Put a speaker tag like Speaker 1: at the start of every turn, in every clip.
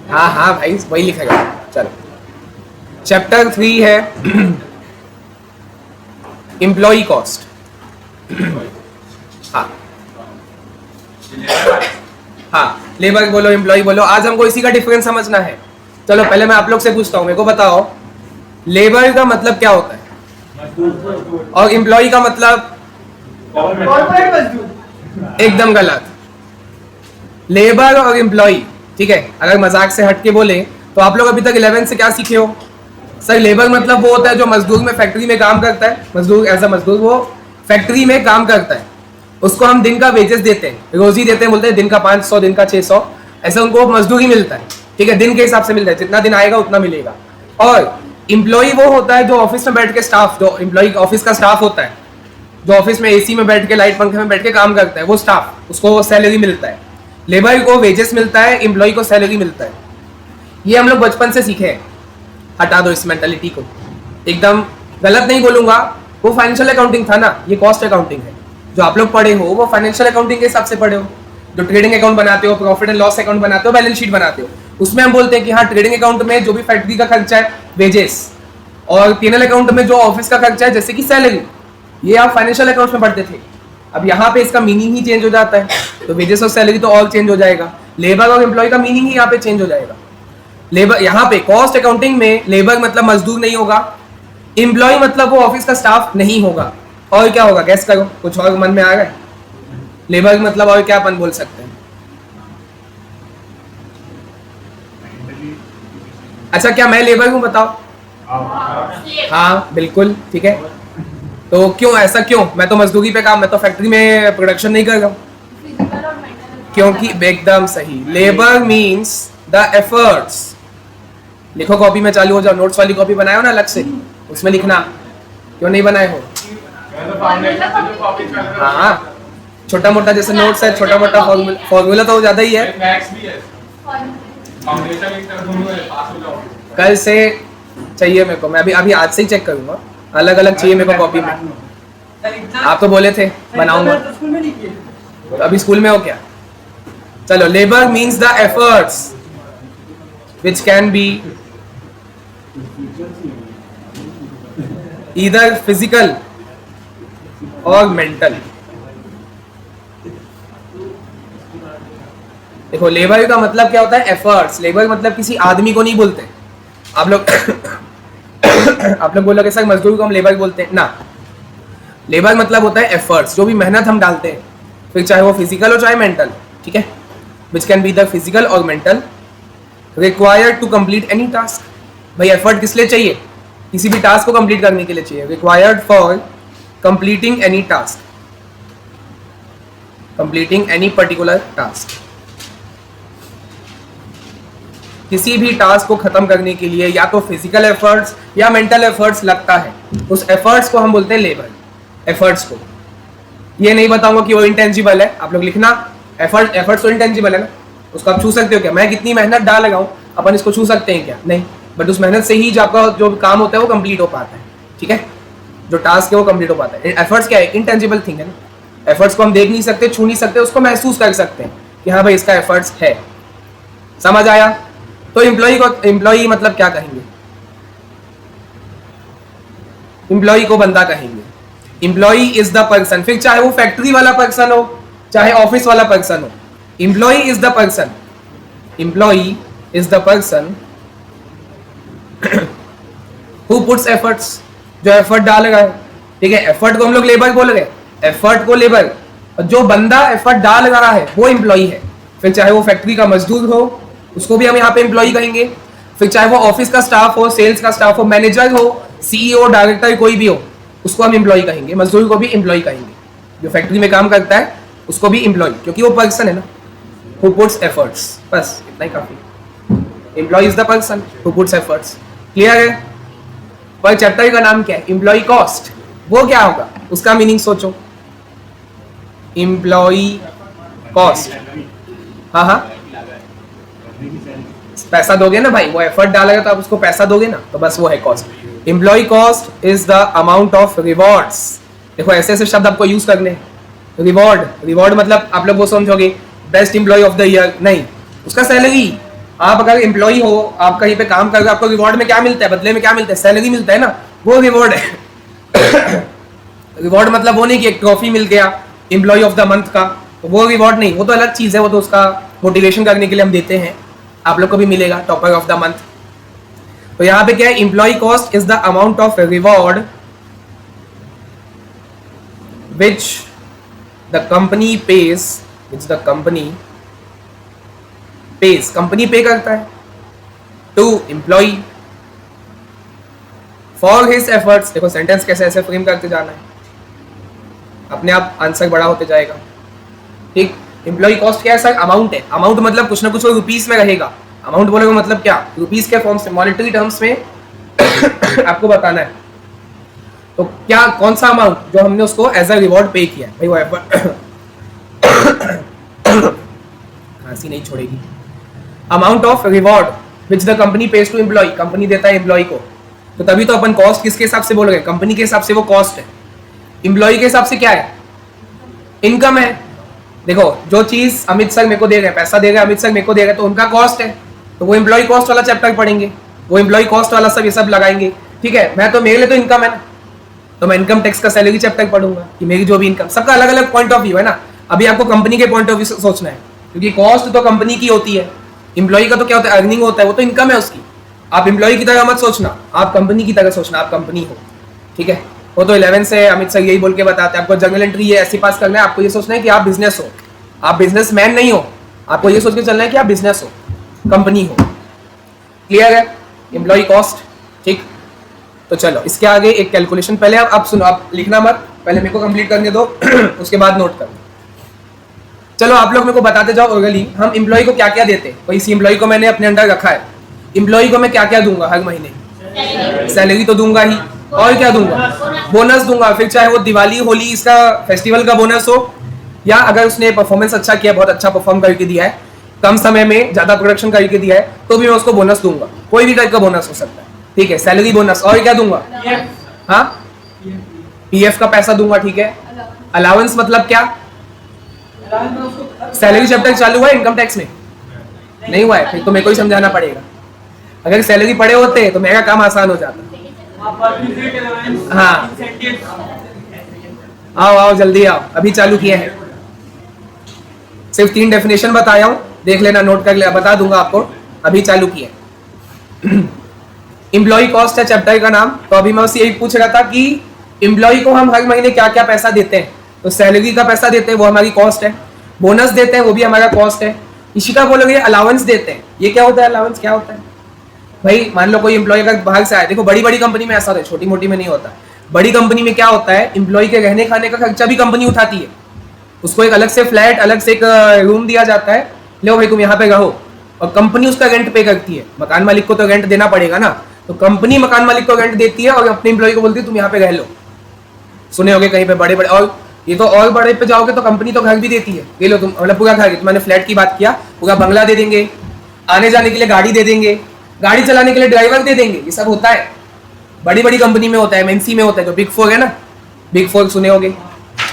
Speaker 1: हाँ हाँ भाई वही लिखेगा। चलो चैप्टर 3 है एम्प्लॉय कॉस्ट। हाँ हाँ, लेबर बोलो एम्प्लॉय बोलो, आज हमको इसी का डिफरेंस समझना है। चलो पहले मैं आप लोग से पूछता हूँ, मेरे को बताओ लेबर का मतलब क्या होता है और एम्प्लॉय का मतलब? एकदम गलत। लेबर और एम्प्लॉय, ठीक है, अगर मजाक से हट के बोले तो आप लोग अभी तक 11 से क्या सीखे हो? सर लेबर मतलब वो होता है जो मजदूर में फैक्ट्री में काम करता है, मजदूर एज अ मजदूर वो फैक्ट्री में काम करता है, उसको हम दिन का वेजेस देते हैं, रोजी देते हैं, बोलते हैं दिन का 500, दिन का 600, ऐसा उनको मजदूरी मिलता है, ठीक है, दिन के हिसाब से मिलता है, जितना दिन आएगा उतना मिलेगा। और एम्प्लॉय वो होता है जो ऑफिस में बैठ के स्टाफ, जो एम्प्लॉय ऑफिस का स्टाफ होता है, जो ऑफिस में एसी में बैठ के लाइट पंखे में बैठ के काम करता है, वो स्टाफ, उसको सैलरी मिलता है। लेबर को वेजेस मिलता है, एम्प्लॉय को सैलरी मिलता है। ये हम लोग बचपन से सीखे हैं। हटा दो इस मेंटालिटी को, एकदम गलत नहीं बोलूंगा, वो फाइनेंशियल अकाउंटिंग था ना, ये कॉस्ट अकाउंटिंग है। जो आप लोग पढ़े हो वो फाइनेंशियल अकाउंटिंग के हिसाब से पढ़े हो, जो ट्रेडिंग अकाउंट बनाते हो, प्रॉफिट एंड लॉस अकाउंट बनाते हो, बैलेंस शीट बनाते हो, उसमें हम बोलते हैं कि हाँ ट्रेडिंग अकाउंट में जो भी फैक्ट्री का खर्चा है वेजेस, और पीएनएल अकाउंट में जो ऑफिस का खर्चा है जैसे कि सैलरी, ये आप फाइनेंशियल अकाउंट में पढ़ते थे। अब यहाँ पे इसका मीनिंग ही चेंज हो जाता है, तो वेजेस और सैलरी तो और चेंज हो जाएगा, लेबर और एम्प्लॉय का मीनिंग ही यहाँ पे चेंज हो जाएगा। लेबर यहाँ पे कॉस्ट अकाउंटिंग में लेबर मतलब मजदूर नहीं होगा, एम्प्लॉय मतलब वो ऑफिस का स्टाफ नहीं होगा, और क्या होगा गैस करो, कुछ और मन में आ रहा है? लेबर मतलब और क्या अपन बोल सकते हैं? अच्छा क्या मैं लेबर हूँ बताओ? हाँ बिल्कुल ठीक है, तो क्यों ऐसा क्यों? मैं तो मजदूरी पे काम, मैं तो फैक्ट्री में प्रोडक्शन नहीं कर रहा हूँ। क्योंकि एकदम सही, लेबर मीन्स द एफर्ट्स। लिखो कॉपी में, चालू हो जाओ, नोट्स वाली कॉपी बनाए हो ना अलग से, उसमें लिखना। क्यों नहीं बनाए हो? हाँ छोटा मोटा जैसे नोट्स है, छोटा मोटा फॉर्मूला तो ज्यादा ही है। कल से चाहिए मेरे को, मैं अभी आज से ही चेक करूंगा, अलग अलग चाहिए मेरे को कॉपी में। आप तो बोले थे बनाऊंगा, तो अभी स्कूल में हो क्या? चलो, labour means the efforts which can be either physical or mental। देखो लेबर का मतलब क्या होता है? एफर्ट्स। लेबर मतलब किसी आदमी को नहीं बोलते आप लोग आप लोग बोलोगे सर मजदूर को हम लेबर बोलते हैं ना, लेबर मतलब होता है एफर्ट्स, जो भी मेहनत हम डालते हैं, फिर चाहे वो फिजिकल हो चाहे मेंटल, ठीक है, which can be the physical और mental, required to complete any task. भाई एफर्ट किस लिए चाहिए? किसी भी टास्क को कंप्लीट करने के लिए चाहिए। Required for completing any task, completing any particular task. किसी भी टास्क को खत्म करने के लिए या तो फिजिकल एफर्ट्स या मेंटल एफर्ट्स लगता है, उस एफर्ट्स को हम बोलते हैं लेबर। एफर्ट्स को ये नहीं बताऊंगा कि वो इंटेंजिबल है, आप लोग लिखना। एफर्ट्स तो इंटेंजिबल है ना, उसको आप छू सकते हो क्या? मैं कितनी मेहनत डाल लगाऊं, अपन इसको छू सकते हैं क्या? नहीं, बट उस मेहनत से ही जो आपका जो काम होता है वो कंप्लीट हो पाता है, ठीक है, जो टास्क है वो कंप्लीट हो पाता है। एफर्ट्स क्या है? इंटेंजिबल थिंग है ना, एफर्ट्स को हम देख नहीं सकते, छू नहीं सकते, उसको महसूस कर सकते हैं कि हाँ भाई इसका एफर्ट्स है। समझ आया? तो एम्प्लॉय मतलब क्या कहेंगे? एम्प्लॉय को बंदा कहेंगे। एम्प्लॉय इज द पर्सन, फिर चाहे वो फैक्ट्री वाला पर्सन हो चाहे ऑफिस वाला पर्सन हो, employee is the person, employee is the person who puts efforts, जो एफर्ट डालेगा, ठीक है। एफर्ट को हम लोग लेबर बोल रहे हैं, एफर्ट को लेबर, और जो बंदा एफर्ट डाल रहा है वो एम्प्लॉय है। फिर चाहे वो फैक्ट्री का मजदूर हो, उसको भी हम यहाँ पे एम्प्लॉय कहेंगे। फिर चाहे वो ऑफिस का स्टाफ हो, सेल्स का स्टाफ हो, मैनेजर हो, सीईओ, डायरेक्टर कोई भी हो, उसको हम एम्प्लॉय कहेंगे। मजदूर को भी एम्प्लॉय कहेंगे, जो फैक्ट्री में काम करता है उसको भी एम्प्लॉय, क्योंकि वो पर्सन है ना, हु पुट्स एफर्ट्स। बस इतना ही काफी। Employee is the person who puts efforts. Clear है? पर चैप्टर का नाम क्या है? Employee cost. वो क्या होगा? उसका मीनिंग सोचो। एम्प्लॉय कॉस्ट, हाँ हाँ, पैसा दोगे ना भाई, वो एफर्ट डालेगा तो आप उसको पैसा दोगे ना, तो बस वो है cost. Employee cost is the amount of rewards. देखो ऐसे ऐसे शब्द आपको यूज करने हैं। रिवॉर्ड, रिवॉर्ड मतलब आप लोग वो समझोगे best employee of the year, नहीं, उसका सैलरी, आप अगर एम्प्लॉई हो, आप कहीं पे काम कर रहे हो, आपको रिवॉर्ड में क्या मिलता है, बदले में क्या मिलता है, सैलरी मिलता है ना, वो रिवॉर्ड है। रिवॉर्ड मतलब वो नहीं कि एक ट्रॉफी मिल गया एम्प्लॉय ऑफ द मंथ का, तो वो रिवॉर्ड नहीं, वो तो अलग चीज है, वो तो उसका मोटिवेशन करने के लिए हम देते हैं। आप लोग को भी मिलेगा टॉपर ऑफ द मंथ। तो यहाँ पे क्या है, employee cost is the amount of reward which the company pays, which the company pays, company पे करता है to employee for his efforts. देखो सेंटेंस कैसे ऐसे फ्रेम करते जाना है, अपने आप आंसर बड़ा होते जाएगा। ठीक, एम्प्लॉय कॉस्ट क्या है सर, अमाउंट है। अमाउंट मतलब कुछ ना कुछ रुपीस में रहेगा। अमाउंट बोलेगा मतलब क्या, रुपीस के फॉर्म से, मॉनेटरी टर्म्स में आपको बताना है। तो क्या, कौन सा अमाउंट जो हमने उसको एज अ रिवॉर्ड पे किया है, भाई वो एफर्ट। खांसी नहीं छोड़ेगी। Amount of reward which the company pays to employee, company देता है एम्प्लॉय को। तो तभी तो अपन कॉस्ट किसके हिसाब से बोल रहे हैं, कंपनी के हिसाब से वो कॉस्ट है। एम्प्लॉय के हिसाब से क्या है, इनकम है। देखो जो चीज अमित सर मेरे को दे रहे हैं, पैसा दे रहे हैं अमित सर मेरे को दे रहे हैं, तो उनका कॉस्ट है। तो वो एम्प्लॉय कॉस्ट वाला चैप्टर पढ़ेंगे, वो एम्प्लॉय कॉस्ट वाला सब ये सब लगाएंगे। ठीक है, मैं तो, मेरे लिए तो इनकम है ना, तो मैं इनकम टैक्स का सैलरी चैप्टर पढ़ूंगा कि मेरी जो भी इनकम, सबका अलग अलग पॉइंट ऑफ व्यू है ना। अभी आपको कंपनी के पॉइंट ऑफ व्यू से सोचना है, क्योंकि कॉस्ट तो कंपनी की होती है, एम्प्लॉय का तो क्या होता है, अर्निंग होता है, वो तो इनकम है उसकी। आप एम्प्लॉय की तरह मत सोचना, आप कंपनी की तरह सोचना, आप कंपनी हो। ठीक है, वो तो 11 से अमित सर यही बोल के बताते हैं, आपको जर्नल एंट्री ये ऐसे पास करना है, आपको ये सोचना है कि आप बिजनेस हो, आप बिजनेसमैन नहीं हो, आपको ये सोच के चलना है कि आप बिजनेस हो, कंपनी हो। क्लियर है, एम्प्लॉय कॉस्ट। ठीक, तो चलो इसके आगे एक कैलकुलेशन, पहले आप सुनो, आप लिखना मत, पहले मेरे को कंप्लीट करने दो उसके बाद नोट कर। चलो आप लोग मेरे को बताते जाओ ओरली, हम एम्प्लॉय को क्या क्या देते हैं। कोई इसी एम्प्लॉय को मैंने अपने अंडर रखा है, एम्प्लॉय को मैं क्या क्या दूंगा हर महीने, सैलरी तो दूंगा ही, और क्या दूंगा, बोनस दूंगा। फिर चाहे वो दिवाली होली इसका फेस्टिवल का बोनस हो, या अगर उसने परफॉर्मेंस अच्छा किया, बहुत अच्छा परफॉर्म करके दिया है, कम समय में ज्यादा प्रोडक्शन करके दिया है, तो भी मैं उसको बोनस दूंगा। कोई भी टाइप का बोनस हो सकता है। ठीक है, सैलरी बोनस, और क्या दूंगा, हाँ पीएफ का पैसा दूंगा। ठीक है, अलाउंस मतलब क्या, सैलरी चैप्टर चालू हुआ है इनकम टैक्स में, नहीं हुआ है, फिर तो मेरे को ही समझाना पड़ेगा। अगर सैलरी पड़े होते तो मेरा काम आसान हो जाता। हाँ आओ आओ जल्दी आओ, अभी चालू किए हैं, सिर्फ 3 डेफिनेशन बताया हूँ, देख लेना, नोट कर ले, बता दूंगा आपको, अभी चालू किए। एम्प्लॉय कॉस्ट है चैप्टर का नाम। तो अभी मैं उससे यही पूछ रहा था कि एम्प्लॉय को हम हर महीने क्या क्या पैसा देते हैं। तो सैलरी का पैसा देते हैं, वो हमारी कॉस्ट है। बोनस देते हैं, वो भी हमारा कॉस्ट है। इसी का बोलोगे अलाउंस देते हैं, ये क्या होता है, अलाउंस क्या होता है भाई। मान लो कोई एम्प्लॉय अगर बाहर से आए, देखो बड़ी बड़ी कंपनी में ऐसा होता है, छोटी मोटी में नहीं होता। बड़ी कंपनी में क्या होता है, एम्प्लॉय के रहने खाने का खर्चा भी कंपनी उठाती है। उसको एक अलग से फ्लैट, अलग से एक रूम दिया जाता है, लो भाई तुम यहाँ पे रहो, और कंपनी उसका रेंट पे करती है। मकान मालिक को तो रेंट देना पड़ेगा ना, तो कंपनी मकान मालिक को रेंट देती है और अपने एम्प्लॉय को बोलती है तुम यहाँ पे रह लो। सुने होगे कहीं पे बड़े बड़े, और ये तो और बड़े पे जाओगे तो कंपनी तो घर भी देती है, ये लो तुम, मतलब पूरा घर, मैंने फ्लैट की बात किया, पूरा बंगला दे देंगे, आने जाने के लिए गाड़ी दे देंगे, गाड़ी चलाने के लिए ड्राइवर दे देंगे। ये सब होता है बड़ी बड़ी कंपनी में होता है, एमएनसी में होता है, जो बिग 4 है ना, बिग 4 सुने होगे,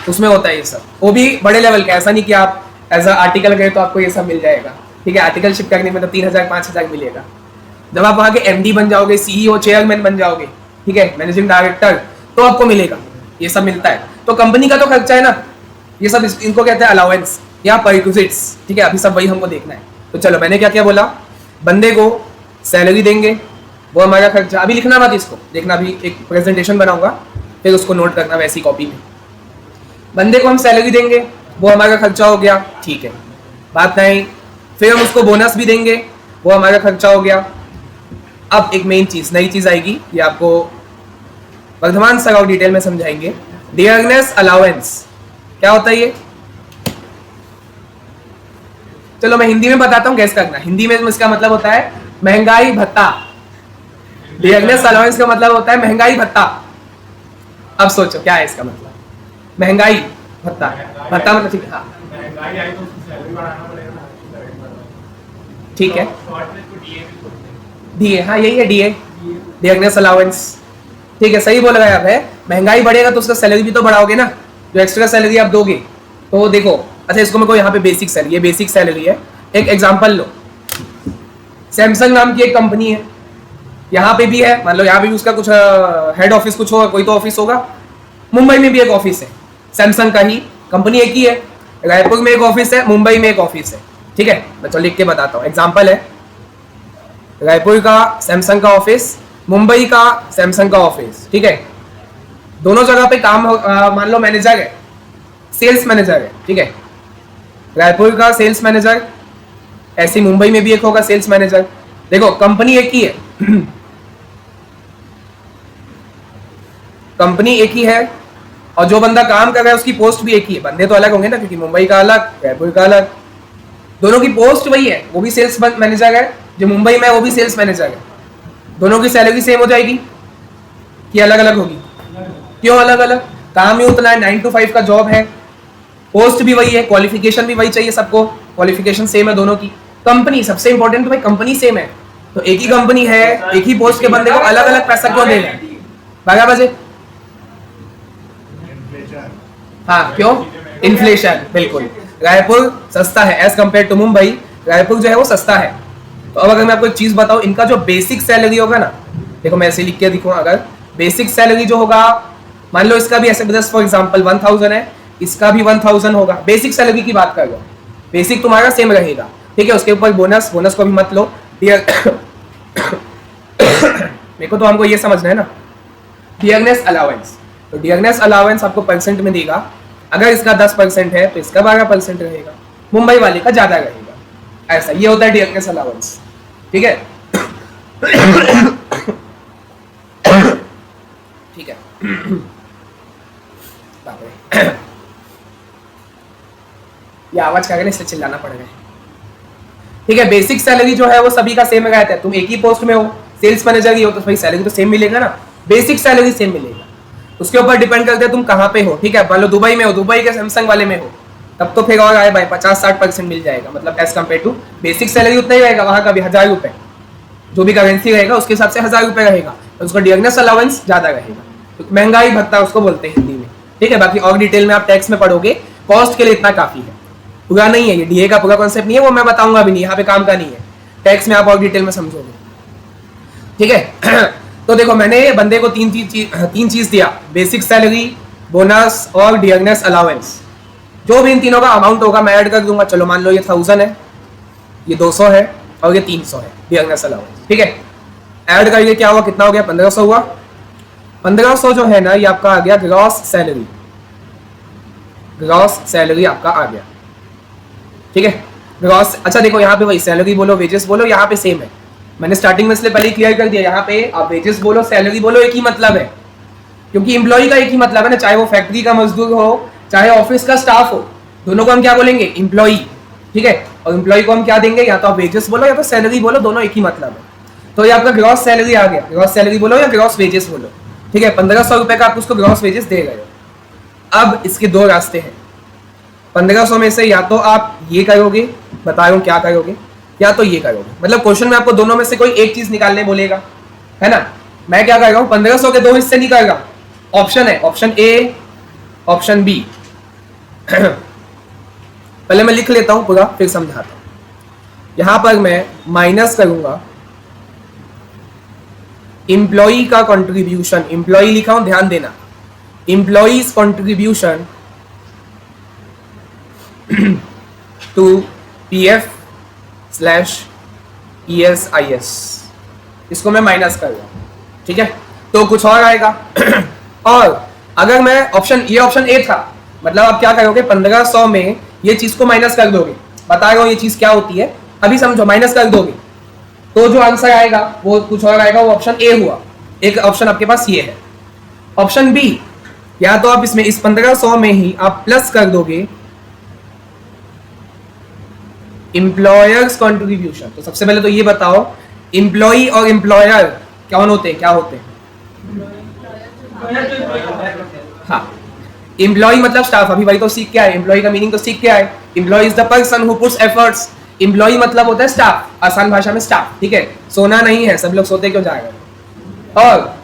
Speaker 1: उसमें होता है ये सब। वो भी बड़े लेवल का, ऐसा नहीं कि आप एज अ आर्टिकल गए तो आपको ये सब मिल जाएगा। ठीक है, आर्टिकलशिप करने में तो 3000 5000 मिलेगा। जब आप वहाँ के एमडी बन जाओगे, सीईओ चेयरमैन बन जाओगे, ठीक है, मैनेजिंग डायरेक्टर, तो आपको मिलेगा, ये सब मिलता है। तो कंपनी का तो खर्चा है ना, ये सब इनको कहते हैं अलाउंस या परक्विजिट्स। ठीक है, अभी सब वही हमको देखना है। तो चलो मैंने क्या क्या बोला, बंदे को सैलरी देंगे, वो हमारा खर्चा, अभी लिखना मत इसको, देखना अभी एक प्रेजेंटेशन बनाऊंगा, फिर उसको नोट करना वैसी कॉपी में। बंदे को हम सैलरी देंगे, वो हमारा खर्चा हो गया, ठीक है, बात नहीं। फिर हम उसको बोनस भी देंगे, वो हमारा खर्चा हो गया। अब एक मेन चीज, नई चीज आएगी, ये आपको वर्धमान सर और डिटेल में समझाएंगे। डियरनेस अलाउंस क्या होता है ये, चलो मैं हिंदी में बताता हूँ, गैस करना। हिंदी में इसका मतलब होता है महंगाई भत्ता। डियरनेस अलाउंस का मतलब होता है महंगाई भत्ता। अब सोचो क्या है इसका मतलब, महंगाई भत्ता, भत्ता मतलब, ठीक है, हाँ ठीक है, डीए, हाँ यही है डीए, डियरनेस अलाउंस। ठीक है, सही बोल रहा है। महंगाई बढ़ेगा तो उसका सैलरी भी तो बढ़ाओगे ना, जो एक्स्ट्रा सैलरी आप दोगे। तो देखो, अच्छा इसको मैं को यहाँ पे बेसिक सैलरी, ये बेसिक सैलरी है। एक एग्जांपल लो, सैमसंग नाम की एक कंपनी है, यहाँ पे भी है, मान लो यहाँ पे भी उसका कुछ हेड ऑफिस कुछ होगा, कोई तो ऑफिस होगा। मुंबई में भी एक ऑफिस है सैमसंग का ही, कंपनी एक ही है। रायपुर में एक ऑफिस है, मुंबई में एक ऑफिस है, ठीक है। मैं चलो लिख के बताता हूँ। एग्जाम्पल है, रायपुर का सैमसंग का ऑफिस, मुंबई का सैमसंग का ऑफिस, ठीक है। दोनों जगह पे काम मान लो मैनेजर है, सेल्स मैनेजर है, ठीक है। रायपुर का सेल्स मैनेजर, ऐसे मुंबई में भी एक होगा सेल्स मैनेजर। देखो कंपनी एक ही है कंपनी एक ही है, और जो बंदा काम कर रहा है उसकी पोस्ट भी एक ही है। बंदे तो अलग होंगे ना, क्योंकि मुंबई का अलग, रायपुर का अलग, दोनों की पोस्ट वही है। वो भी सेल्स मैनेजर है, जो मुंबई में है वो भी सेल्स मैनेजर है। दोनों की सैलरी सेम हो जाएगी कि अलग अलग होगी? क्यों अलग अलग? काम ही उतना है, 9 to 5 का जॉब है, पोस्ट भी वही है, क्वालिफिकेशन भी वही चाहिए सबको, क्वालिफिकेशन सेम है दोनों की। कंपनी सबसे इंपॉर्टेंट, तो भाई कंपनी सेम है, तो एक ही कंपनी है, एक ही पोस्ट के बंदे को अलग अलग पैसा क्यों देना है? बारह बजे। हाँ क्यों? इन्फ्लेशन, बिल्कुल। रायपुर सस्ता है as compare to Mumbai, Raipur जो है वो सस्ता है। तो अब अगर मैं आपको एक चीज बताऊं, इनका जो बेसिक सैलरी होगा ना, देखो मैं ऐसे लिख के दिखाऊं, अगर बेसिक सैलरी जो होगा, मान लो इसका भी ऐसे जस्ट फॉर एग्जांपल 1000 है, इसका भी 1000 होगा। बेसिक सैलरी की बात कर लो, बेसिक तुम्हारा सेम रहेगा, ठीक है। उसके ऊपर बोनस, बोनस को भी मत लो डियर मेरे को तो हमको ये समझना है ना, डियरनेस अलाउंस। तो डियरनेस अलाउंस आपको परसेंट में देगा, अगर इसका 10% है तो इसका 12% रहेगा, मुंबई वाले का ज्यादा रहेगा। ऐसा ये होता है डियरनेस अलाउंस, ठीक है। ठीक है ये आवाज का इससे चिल्लाना पड़ रहा है, ठीक है। बेसिक सैलरी जो है वो सभी का सेम रहता है। तुम एक ही पोस्ट में हो, सेल्स मैनेजर ही हो, तो भाई सैलरी तो सेम मिलेगा ना, बेसिक सैलरी सेम मिलेगा। उसके ऊपर डिपेंड करता है तुम कहाँ पे हो, ठीक है। मान लो दुबई में हो, दुबई के सैमसंग वाले में हो, तब तो फिर और आए भाई 50-60% मिल जाएगा, मतलब as compare to basic salary उतना ही रहेगा, वहाँ का भी 1000 रुपए, जो भी करेंसी रहेगा उसके हिसाब से 1000 रुपए रहेगा, तो उसका डियरनेस अलाउंस ज्यादा रहेगा। तो महंगाई भत्ता उसको बोलते हैं हिंदी में, ठीक है। बाकी और डिटेल में आप टैक्स में पढ़ोगे, कॉस्ट के लिए इतना काफी है, पूरा नहीं है ये, डीए का पूरा कॉन्सेप्ट नहीं है, वो मैं बताऊंगा भी नहीं, यहाँ पे काम का नहीं है, टैक्स में आप और डिटेल में समझोगे, ठीक है। तो देखो मैंने बंदे को तीन चीज दिया, बेसिक सैलरी, बोनस और डियरनेस अलाउंस। जो भी इन तीनों का अमाउंट होगा मैं ऐड कर दूंगा। चलो मान लो ये 1000 है, ये 200 है और ये 300 है डियरनेस अलाउंस, ठीक है। ऐड करके क्या हुआ, कितना हो गया? 1500 हुआ। 1500 जो है ना, ये आपका आ गया ग्रॉस सैलरी, ग्रॉस सैलरी आपका आ गया, ठीक है। ग्रॉस, अच्छा देखो यहाँ पे वही सैलरी बोलो वेजेस बोलो, यहाँ पे सेम है, मैंने स्टार्टिंग में इसलिए पहले क्लियर कर दिया। यहाँ पे आप वेजेस बोलो सैलरी बोलो एक ही मतलब है, क्योंकि एम्प्लॉय का एक ही मतलब है ना, चाहे वो फैक्ट्री का मजदूर हो चाहे ऑफिस का स्टाफ हो, दोनों को हम क्या बोलेंगे? एम्प्लॉय, ठीक है। और एम्प्लॉय को हम क्या देंगे? या तो आप वेजेस बोलो या तो सैलरी बोलो, दोनों एक ही मतलब है। तो ये आपका ग्रॉस सैलरी आ गया, ग्रॉस सैलरी बोलो या ग्रॉस वेजेस बोलो, ठीक है। 1500 रुपए का आप उसको ग्रॉस वेजेस दे रहे हो। अब इसके दो रास्ते हैं, 1500 में से या तो आप ये करोगे, बता रहा हूँ क्या करोगे, या तो ये करोगे। मतलब क्वेश्चन में आपको दोनों में से कोई एक चीज निकालने बोलेगा, है ना। मैं क्या कर रहा हूँ, 1500 के दो हिस्से नहीं कर रहा, ऑप्शन है, ऑप्शन ए, ऑप्शन बी। पहले मैं लिख लेता हूं पूरा, फिर समझाता हूं। यहां पर मैं माइनस करूंगा एम्प्लॉई का कंट्रीब्यूशन, एम्प्लॉई लिखा हूं ध्यान देना, employees contribution to PF slash ESIS, इसको मैं माइनस कर रहा हूं, ठीक है। तो कुछ और आएगा। और अगर मैं ये ऑप्शन ए था, मतलब आप क्या करोगे, 1500 में ये चीज को माइनस कर दोगे, बता रहा हूं ये चीज क्या होती है, अभी समझो, माइनस कर दोगे तो जो आंसर आएगा वो कुछ और आएगा, वो ऑप्शन ए हुआ। एक ऑप्शन आपके पास ये है। ऑप्शन बी, या तो आप इसमें इस 1500 में ही आप प्लस कर दोगे एम्प्लॉयर्स कंट्रीब्यूशन। तो सबसे पहले तो ये बताओ, एम्प्लॉई और एम्प्लॉयर कौन होते हैं, क्या होते हैं? हाँ, एम्प्लॉई मतलब स्टाफ, अभी भाई तो सीख के आए, एम्प्लॉई का मीनिंग तो सीख के आए। Employee is the person who puts efforts, employee मतलब होता है स्टाफ, आसान भाषा में स्टाफ, ठीक है। सोना नहीं है, सब लोग सोते क्यों जाएगा। और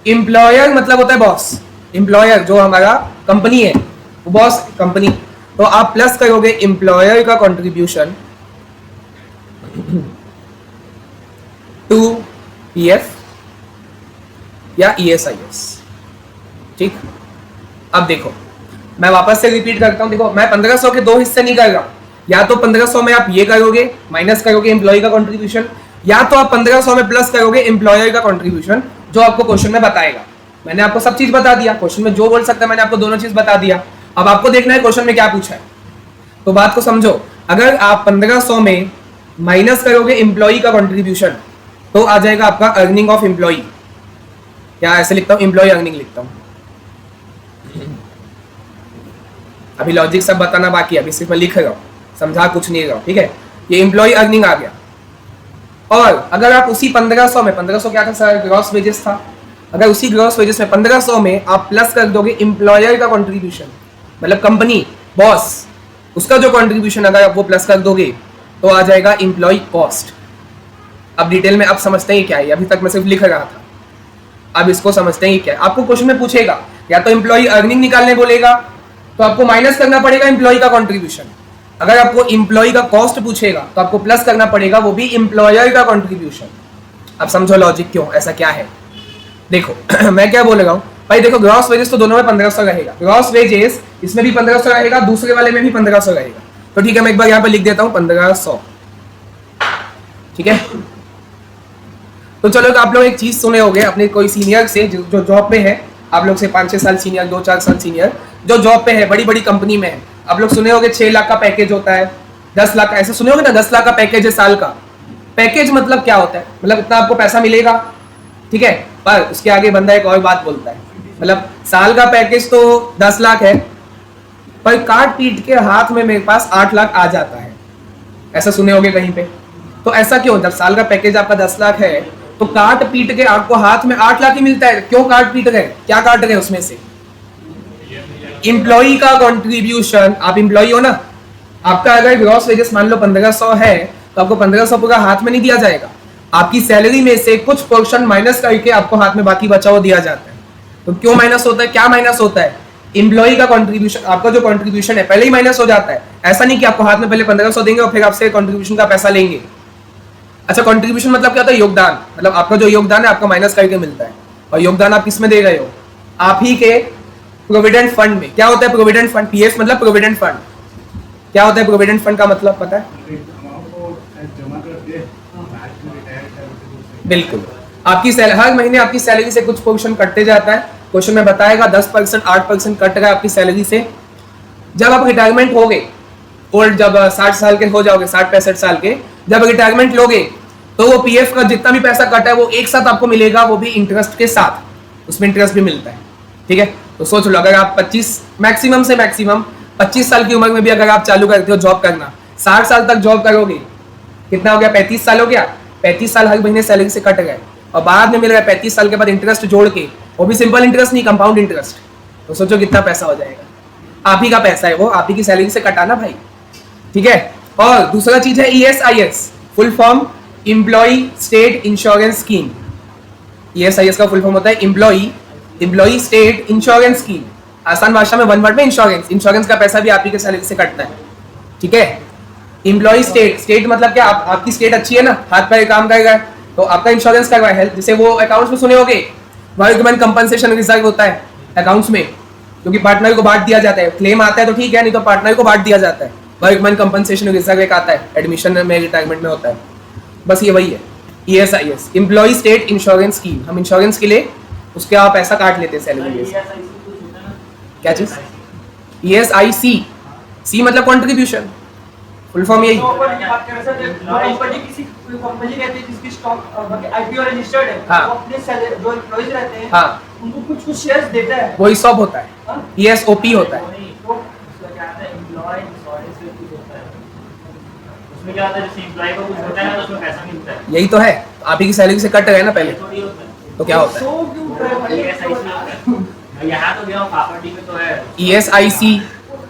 Speaker 1: एम्प्लॉयर मतलब होता है बॉस, एम्प्लॉयर जो हमारा कंपनी है, वो बॉस कंपनी। तो आप प्लस करोगे एम्प्लॉयर का कंट्रीब्यूशन पीएफ या ईएसआईएस। ठीक, अब देखो मैं वापस से रिपीट करता हूं। देखो मैं 1500 के दो हिस्से नहीं कर रहा हूं, या तो 1500 में आप ये करोगे माइनस करोगे एम्प्लॉय का कंट्रीब्यूशन, या तो आप 1500 में प्लस करोगे एम्प्लॉयर का कंट्रीब्यूशन जो आपको क्वेश्चन में बताएगा। मैंने आपको सब चीज बता दिया, क्वेश्चन में जो बोल सकता है मैंने आपको दोनों चीज बता दिया। अब आपको देखना है क्वेश्चन में क्या पूछा है। तो बात को समझो, अगर आप 1500 में माइनस करोगे एम्प्लॉय का कंट्रीब्यूशन तो आ जाएगा आपका अर्निंग ऑफ एम्प्लॉय, या ऐसे लिखता हूं एम्प्लॉय अर्निंग लिखता हूं। अभी लॉजिक सब बताना बाकी है, अभी सिर्फ मैं लिख रहा हूं, समझा कुछ नहीं रहा हूं। ठीक है, ये एम्प्लॉय अर्निंग आ गया। और अगर आप उसी 1500 में, 1500 क्या था सर, ग्रॉस वेजेस था, अगर उसी ग्रॉस वेजेस में 1500 में आप प्लस कर दोगे एम्प्लॉयर का कंट्रीब्यूशन, मतलब कंपनी बॉस उसका जो कंट्रीब्यूशन अगर आप वो प्लस कर दोगे तो आ जाएगा एम्प्लॉय कॉस्ट। अब डिटेल में आप समझते हैं क्या है, अभी तक मैं सिर्फ लिख रहा था, अब इसको समझते हैं क्या है। आपको क्वेश्चन में पूछेगा या तो एम्प्लॉय अर्निंग निकालने बोलेगा तो आपको माइनस करना पड़ेगा एम्प्लॉय का कंट्रीब्यूशन, अगर आपको एम्प्लॉय का कॉस्ट पूछेगा तो आपको प्लस करना पड़ेगा वो भी एम्प्लॉयर का कंट्रीब्यूशन। अब समझो लॉजिक क्यों, ऐसा क्या है। देखो मैं क्या बोल रहा हूँ भाई, देखो ग्रॉस वेजेस तो दोनों में 1500 रहेगा, ग्रॉस वेजेस इसमें भी 1500 रहेगा, दूसरे वाले में भी 1500 रहेगा। तो ठीक है, मैं एक बार यहाँ पे लिख देता हूँ 1500। ठीक है, तो चलो आप लोग एक चीज सुने होंगे अपने कोई सीनियर से जो जॉब पे है, आप लोग से 5-6 साल सीनियर, 2-4 साल सीनियर जो जॉब पे है, बड़ी बड़ी कंपनी में है, आप लोग सुने होंगे 6 लाख का पैकेज होता है, 10 लाख का, ऐसे सुने होंगे ना, 10 लाख का पैकेज है साल का। पैकेज मतलब क्या होता है, मतलब इतना आपको पैसा मिलेगा, ठीक है, पर उसके आगे बंदा एक और बात बोलता है, मतलब साल का पैकेज तो 10 लाख है पर काट पीट के हाथ में मेरे पास 8 लाख आ जाता है, ऐसा सुने होंगे कहीं पे। तो ऐसा क्यों, जब साल का पैकेज आपका 10 लाख है तो काट पीट के आपको हाथ में 8 लाख ही मिलता है। क्यों काट पीट रहे, क्या काट रहे उसमें से, एम्प्लॉय का कंट्रीब्यूशन। आप एम्प्लॉय हो ना, आपका अगर ग्रॉस वेजेस मान लो 1500 है तो आपको 1500 पूरा हाथ में नहीं दिया जाएगा, आपकी सैलरी में से कुछ पोर्शन माइनस करके आपको हाथ में बाकी बचा हुआ दिया जाता है। तो क्यों माइनस होता है, क्या माइनस होता है, एम्प्लॉय का कंट्रीब्यूशन, आपका जो कंट्रीब्यूशन है पहले ही माइनस हो जाता है। ऐसा नहीं कि आपको हाथ में पहले 1500 देंगे और फिर आपसे कंट्रीब्यूशन का पैसा लेंगे। अच्छा, कंट्रीब्यूशन मतलब क्या होता है, योगदान, मतलब आपका जो योगदान है आपका माइनस करके मिलता है। और योगदान आप किस में दे रहे हो, आप ही के प्रोविडेंट फंड में। क्या होता है प्रोविडेंट फंड, पीएफ मतलब प्रोविडेंट फंड। क्या होता है प्रोविडेंट फंड का मतलब पता है, बिल्कुल, आपकी हर महीने आपकी सैलरी से कुछ पोर्शन कटते जाता है। क्वेश्चन में बताएगा 10%, 8% कट गया आपकी सैलरी से। जब आप रिटायरमेंट होगे, ओल्ड जब 60 साल के हो जाओगे, 60-65 साल के, जब रिटायरमेंट लोगे तो वो पीएफ का जितना भी पैसा कटा है वो एक साथ आपको मिलेगा, वो भी इंटरेस्ट के साथ, उसमें इंटरेस्ट भी मिलता है। ठीक है, तो सोच लो अगर आप 25 मैक्सिमम से मैक्सिमम 25 साल की उम्र में भी अगर आप चालू करते हो जॉब करना, 60 साल तक जॉब करोगे, कितना हो गया, 35 साल हो गया। 35 साल हर महीने सैलरी से कट गए और बाद में मिल रहा है 35 साल के बाद इंटरेस्ट जोड़ के, वो भी सिंपल इंटरेस्ट नहीं, कंपाउंड इंटरेस्ट। तो सोचो कितना पैसा हो जाएगा, आप ही का पैसा है वो, आप ही की सैलरी से कटाना भाई। ठीक है, और दूसरा चीज है ESIS, full form employ state insurance scheme. ESIS का फुल फॉर्म होता है एम्प्लॉय स्टेट इंश्योरेंस स्कीम। आसान भाषा में वन वर्ड में इंश्योरेंस, इंश्योरेंस का पैसा भी आप ही के सैलरी से कटता है। ठीक है, एम्प्लॉय स्टेट मतलब क्या, आपकी स्टेट अच्छी है ना, हाथ पैर काम करेगा तो आपका इंश्योरेंस करवा है हेल्थ, जैसे वो अकाउंट्स में सुने होगे वर्कमैन कंपनसेशन रिजर्व होता है अकाउंट्स में, क्योंकि पार्टनर को बांट दिया जाता है, क्लेम आता है तो ठीक है, नहीं तो पार्टनर को बांट दिया जाता है। वर्कमैन कंपनसेशन रिजर्व एक आता है, एडमिशन में, रिटायरमेंट में होता है, बस ये वही है ईएसआईएस, एम्प्लॉय स्टेट इंश्योरेंस स्कीम। हम इंश्योरेंस के लिए उसके आप पैसा काट लेते हैं सैलरी में। क्या चीज, ईएसआईसी, सी मतलब कंट्रीब्यूशन, फुल फॉर्म यही।
Speaker 2: कंपनी रहती है जिसकी स्टॉक आईपीओ रजिस्टर्ड है,
Speaker 1: हाँ,
Speaker 2: वो अपने जो एम्प्लॉइज रहते हैं,
Speaker 1: हाँ,
Speaker 2: उनको कुछ कुछ शेयर्स देता है,
Speaker 1: वो ईसॉप होता है, ईएसओपी होता है।
Speaker 3: उसमें क्या होता है, जैसे एम्प्लॉय को कुछ होता है ना तो उसमें पैसा मिलता है,
Speaker 1: यही तो है, आप ही की सैलरी से कट गए ना पहले, तो क्या होता है,
Speaker 3: यहाँ तो गया प्रॉपर्टी में तो है
Speaker 1: ESIC,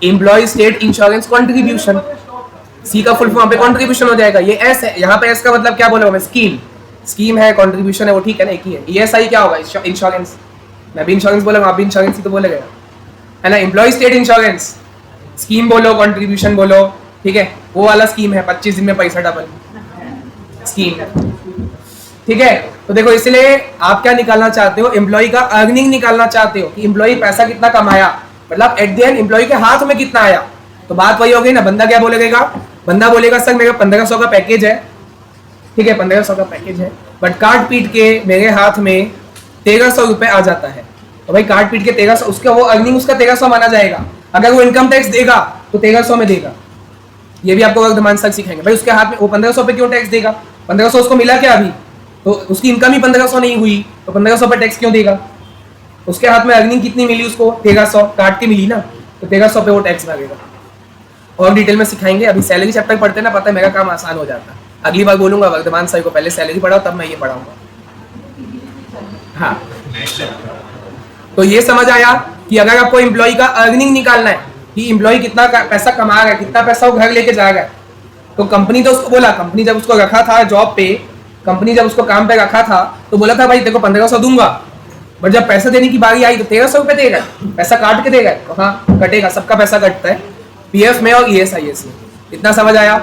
Speaker 1: employ state insurance contribution. C का फुल फॉर्म पे कंट्रीब्यूशन हो जाएगा, ये एस है, यहाँ पे एस का मतलब क्या बोला मैं, स्कीम, स्कीम है, कंट्रीब्यूशन है, वो ठीक है ना, एक ही है। ईएसआई क्या होगा, इंश्योरेंस, मैं भी इंश्योरेंस बोला, आप भी इंश्योरेंस ही तो बोलेगा, है ना। एम्प्लॉय स्टेट इंश्योरेंस स्कीम बोलो, कंट्रीब्यूशन बोलो, ठीक है, वो वाला स्कीम है, 25 दिन में पैसा डबल स्कीम। ठीक है। तो देखो इसलिए आप क्या निकालना चाहते हो, एम्प्लॉय का अर्निंग निकालना चाहते हो कि एम्प्लॉय पैसा कितना कमाया, मतलब एट द एंड एम्प्लॉय के हाथ में कितना आया। तो बात वही हो गई ना, बंदा क्या बोलेगा, बंदा बोलेगा सर मेरा 1500 का पैकेज है, ठीक है 1500 का पैकेज है, बट काट पीट के मेरे हाथ में 1300 रुपए आ जाता है। तो भाई काट पीट के 1300, उसका वो अर्निंग उसका 1300 माना जाएगा। अगर वो इनकम टैक्स देगा तो 1300 में देगा। ये भी आपको वर्धमान सर सिखाएंगे। भाई उसके हाथ में वो 1500 पे क्यों टैक्स देगा, 1500 उसको मिला क्या अभी, तो उसकी इनकम ही 1500 नहीं हुई तो 1500 पे टैक्स क्यों देगा। उसके हाथ में अर्निंग कितनी मिली उसको, 1300 काट के मिली ना, तो 1300 पे वो टैक्स लगेगा। और डिटेल में सिखाएंगे, अभी सैलरी चैप्टर पढ़ते ना, पता है मेरा काम आसान हो जाता है। अगली बार बोलूंगा वर्धमान सर को पहले सैलरी पढ़ाओ तब मैं ये पढ़ाऊंगा। हाँ, तो ये समझ आया कि अगर आपको एम्प्लॉय का अर्निंग निकालना है कि एम्प्लॉय कितना पैसा कमा रहा है, कितना पैसा वो घर लेके जा रहा है, तो कंपनी तो उसको बोला, कंपनी जब उसको रखा था जॉब पे, कंपनी जब उसको काम पे रखा था तो बोला था भाई देखो 1500 दूंगा, बट जब पैसा देने की बारी आई तो 1300 रुपए देगा, पैसा काट के देगा। तो हाँ कटेगा, सबका पैसा कटता है पीएफ में और ईएसआईएस में। इतना समझ आया।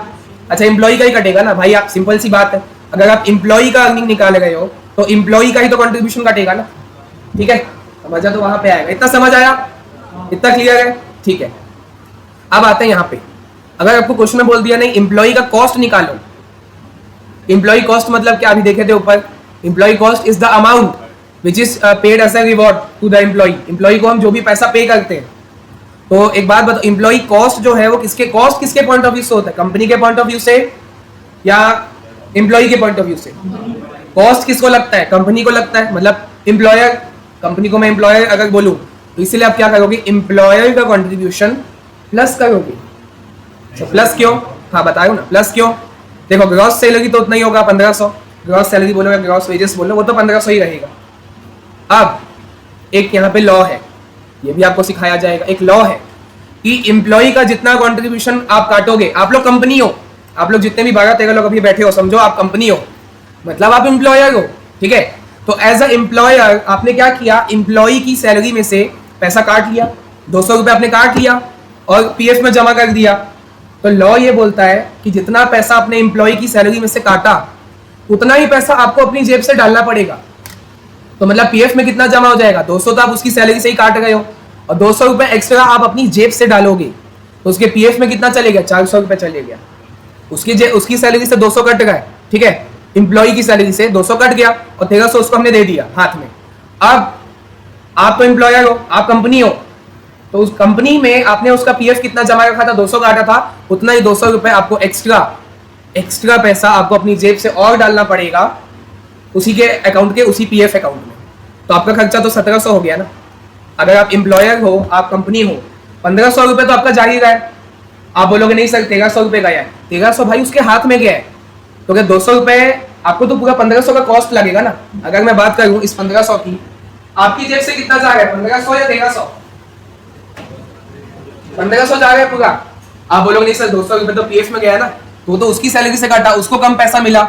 Speaker 1: अच्छा एम्प्लॉय का ही कटेगा ना भाई, आप सिंपल सी बात है, अगर आप एम्प्लॉय का अर्निंग निकाल रहे हो तो एम्प्लॉय का ही तो कंट्रीब्यूशन कटेगा ना, ठीक है, मजा तो वहां पे आएगा। इतना समझ आया, इतना क्लियर है, ठीक है। अब आते हैं यहाँ पे, अगर आपको क्वेश्चन में बोल दिया नहीं एम्प्लॉय का कॉस्ट निकालो, एम्प्लॉय कॉस्ट मतलब क्या, अभी देखे थे ऊपर, employee cost is the amount which is paid as a reward to the employee. Employee को हम जो भी पैसा पे करते हैं, तो एक बात बताओ एम्प्लॉय कॉस्ट जो है वो किसके, कॉस्ट किसके पॉइंट ऑफ व्यू से होता है, कंपनी के पॉइंट ऑफ व्यू से या एम्प्लॉय के पॉइंट ऑफ व्यू से। कॉस्ट किसको लगता है, कंपनी को लगता है, मतलब एम्प्लॉयर, कंपनी को मैं एम्प्लॉयर अगर बोलूं तो इसीलिए आप क्या करोगे, एम्प्लॉयर का कंट्रीब्यूशन प्लस करोगे। प्लस क्यों, हाँ बताओ ना, प्लस क्यों। देखो ग्रॉस सैलरी तो उतना ही होगा 1500, ग्रॉस सैलरी बोलो या ग्रॉस वेजेस बोलो वो तो 1500 ही रहेगा। अब एक यहाँ पे लॉ है, ये भी आपको सिखाया जाएगा, एक लॉ है कि एम्प्लॉय का जितना कंट्रीब्यूशन आप काटोगे, आप लोग कंपनी हो, आप लोग जितने भी 12-13 लोग अभी बैठे हो, समझो आप कंपनी हो, मतलब आप एम्प्लॉयर हो, ठीक है। तो एज अ एम्प्लॉयर आपने क्या किया, एम्प्लॉय की सैलरी में से पैसा काट लिया, 200 रुपये आपने काट लिया और पीएफ में जमा कर दिया। तो लॉ ये बोलता है कि जितना पैसा आपने एम्प्लॉय की सैलरी में से काटा उतना ही पैसा आपको अपनी जेब से डालना पड़ेगा। तो मतलब पीएफ में कितना जमा हो जाएगा, 200 तो आप उसकी सैलरी से ही काट गए हो और 200 रुपए एक्स्ट्रा आप अपनी जेब से डालोगे, तो उसके पीएफ में कितना चलेगा, 400 रुपए चले गया। उसकी सैलरी से 200 कट गए, ठीक है, एम्प्लॉय की सैलरी से 200 कट गया और 1300 उसको हमने दे दिया हाथ में। अब आप तो एम्प्लॉयर हो, आप कंपनी हो, तो उस कंपनी में आपने उसका पीएफ कितना जमा रखा था, 200 काटा था, उतना ही 200 रुपए आपको एक्स्ट्रा पैसा आपको अपनी जेब से और डालना पड़ेगा उसी के अकाउंट के, उसी पीएफ अकाउंट में। तो आपका खर्चा तो 1700 हो गया ना। अगर आप एम्प्लॉयर हो, आप कंपनी हो, 1500 रुपए तो आपका जा ही रहा है। आप बोलोगे नहीं सर 1300 रुपए गया है, 1300 भाई उसके हाथ में गया है, तो क्या 200 रुपए आपको तो पूरा 1500 का कॉस्ट लगेगा ना। अगर मैं बात करूं इस 1500 की, आपकी जेब से कितना जा रहा है, 1500 या 1300, 1500 जा रहा है पूरा। आप बोलोगे नहीं सर 200 रुपए तो पीएफ में गया है ना, तो उसकी सैलरी से काटा, उसको कम पैसा मिला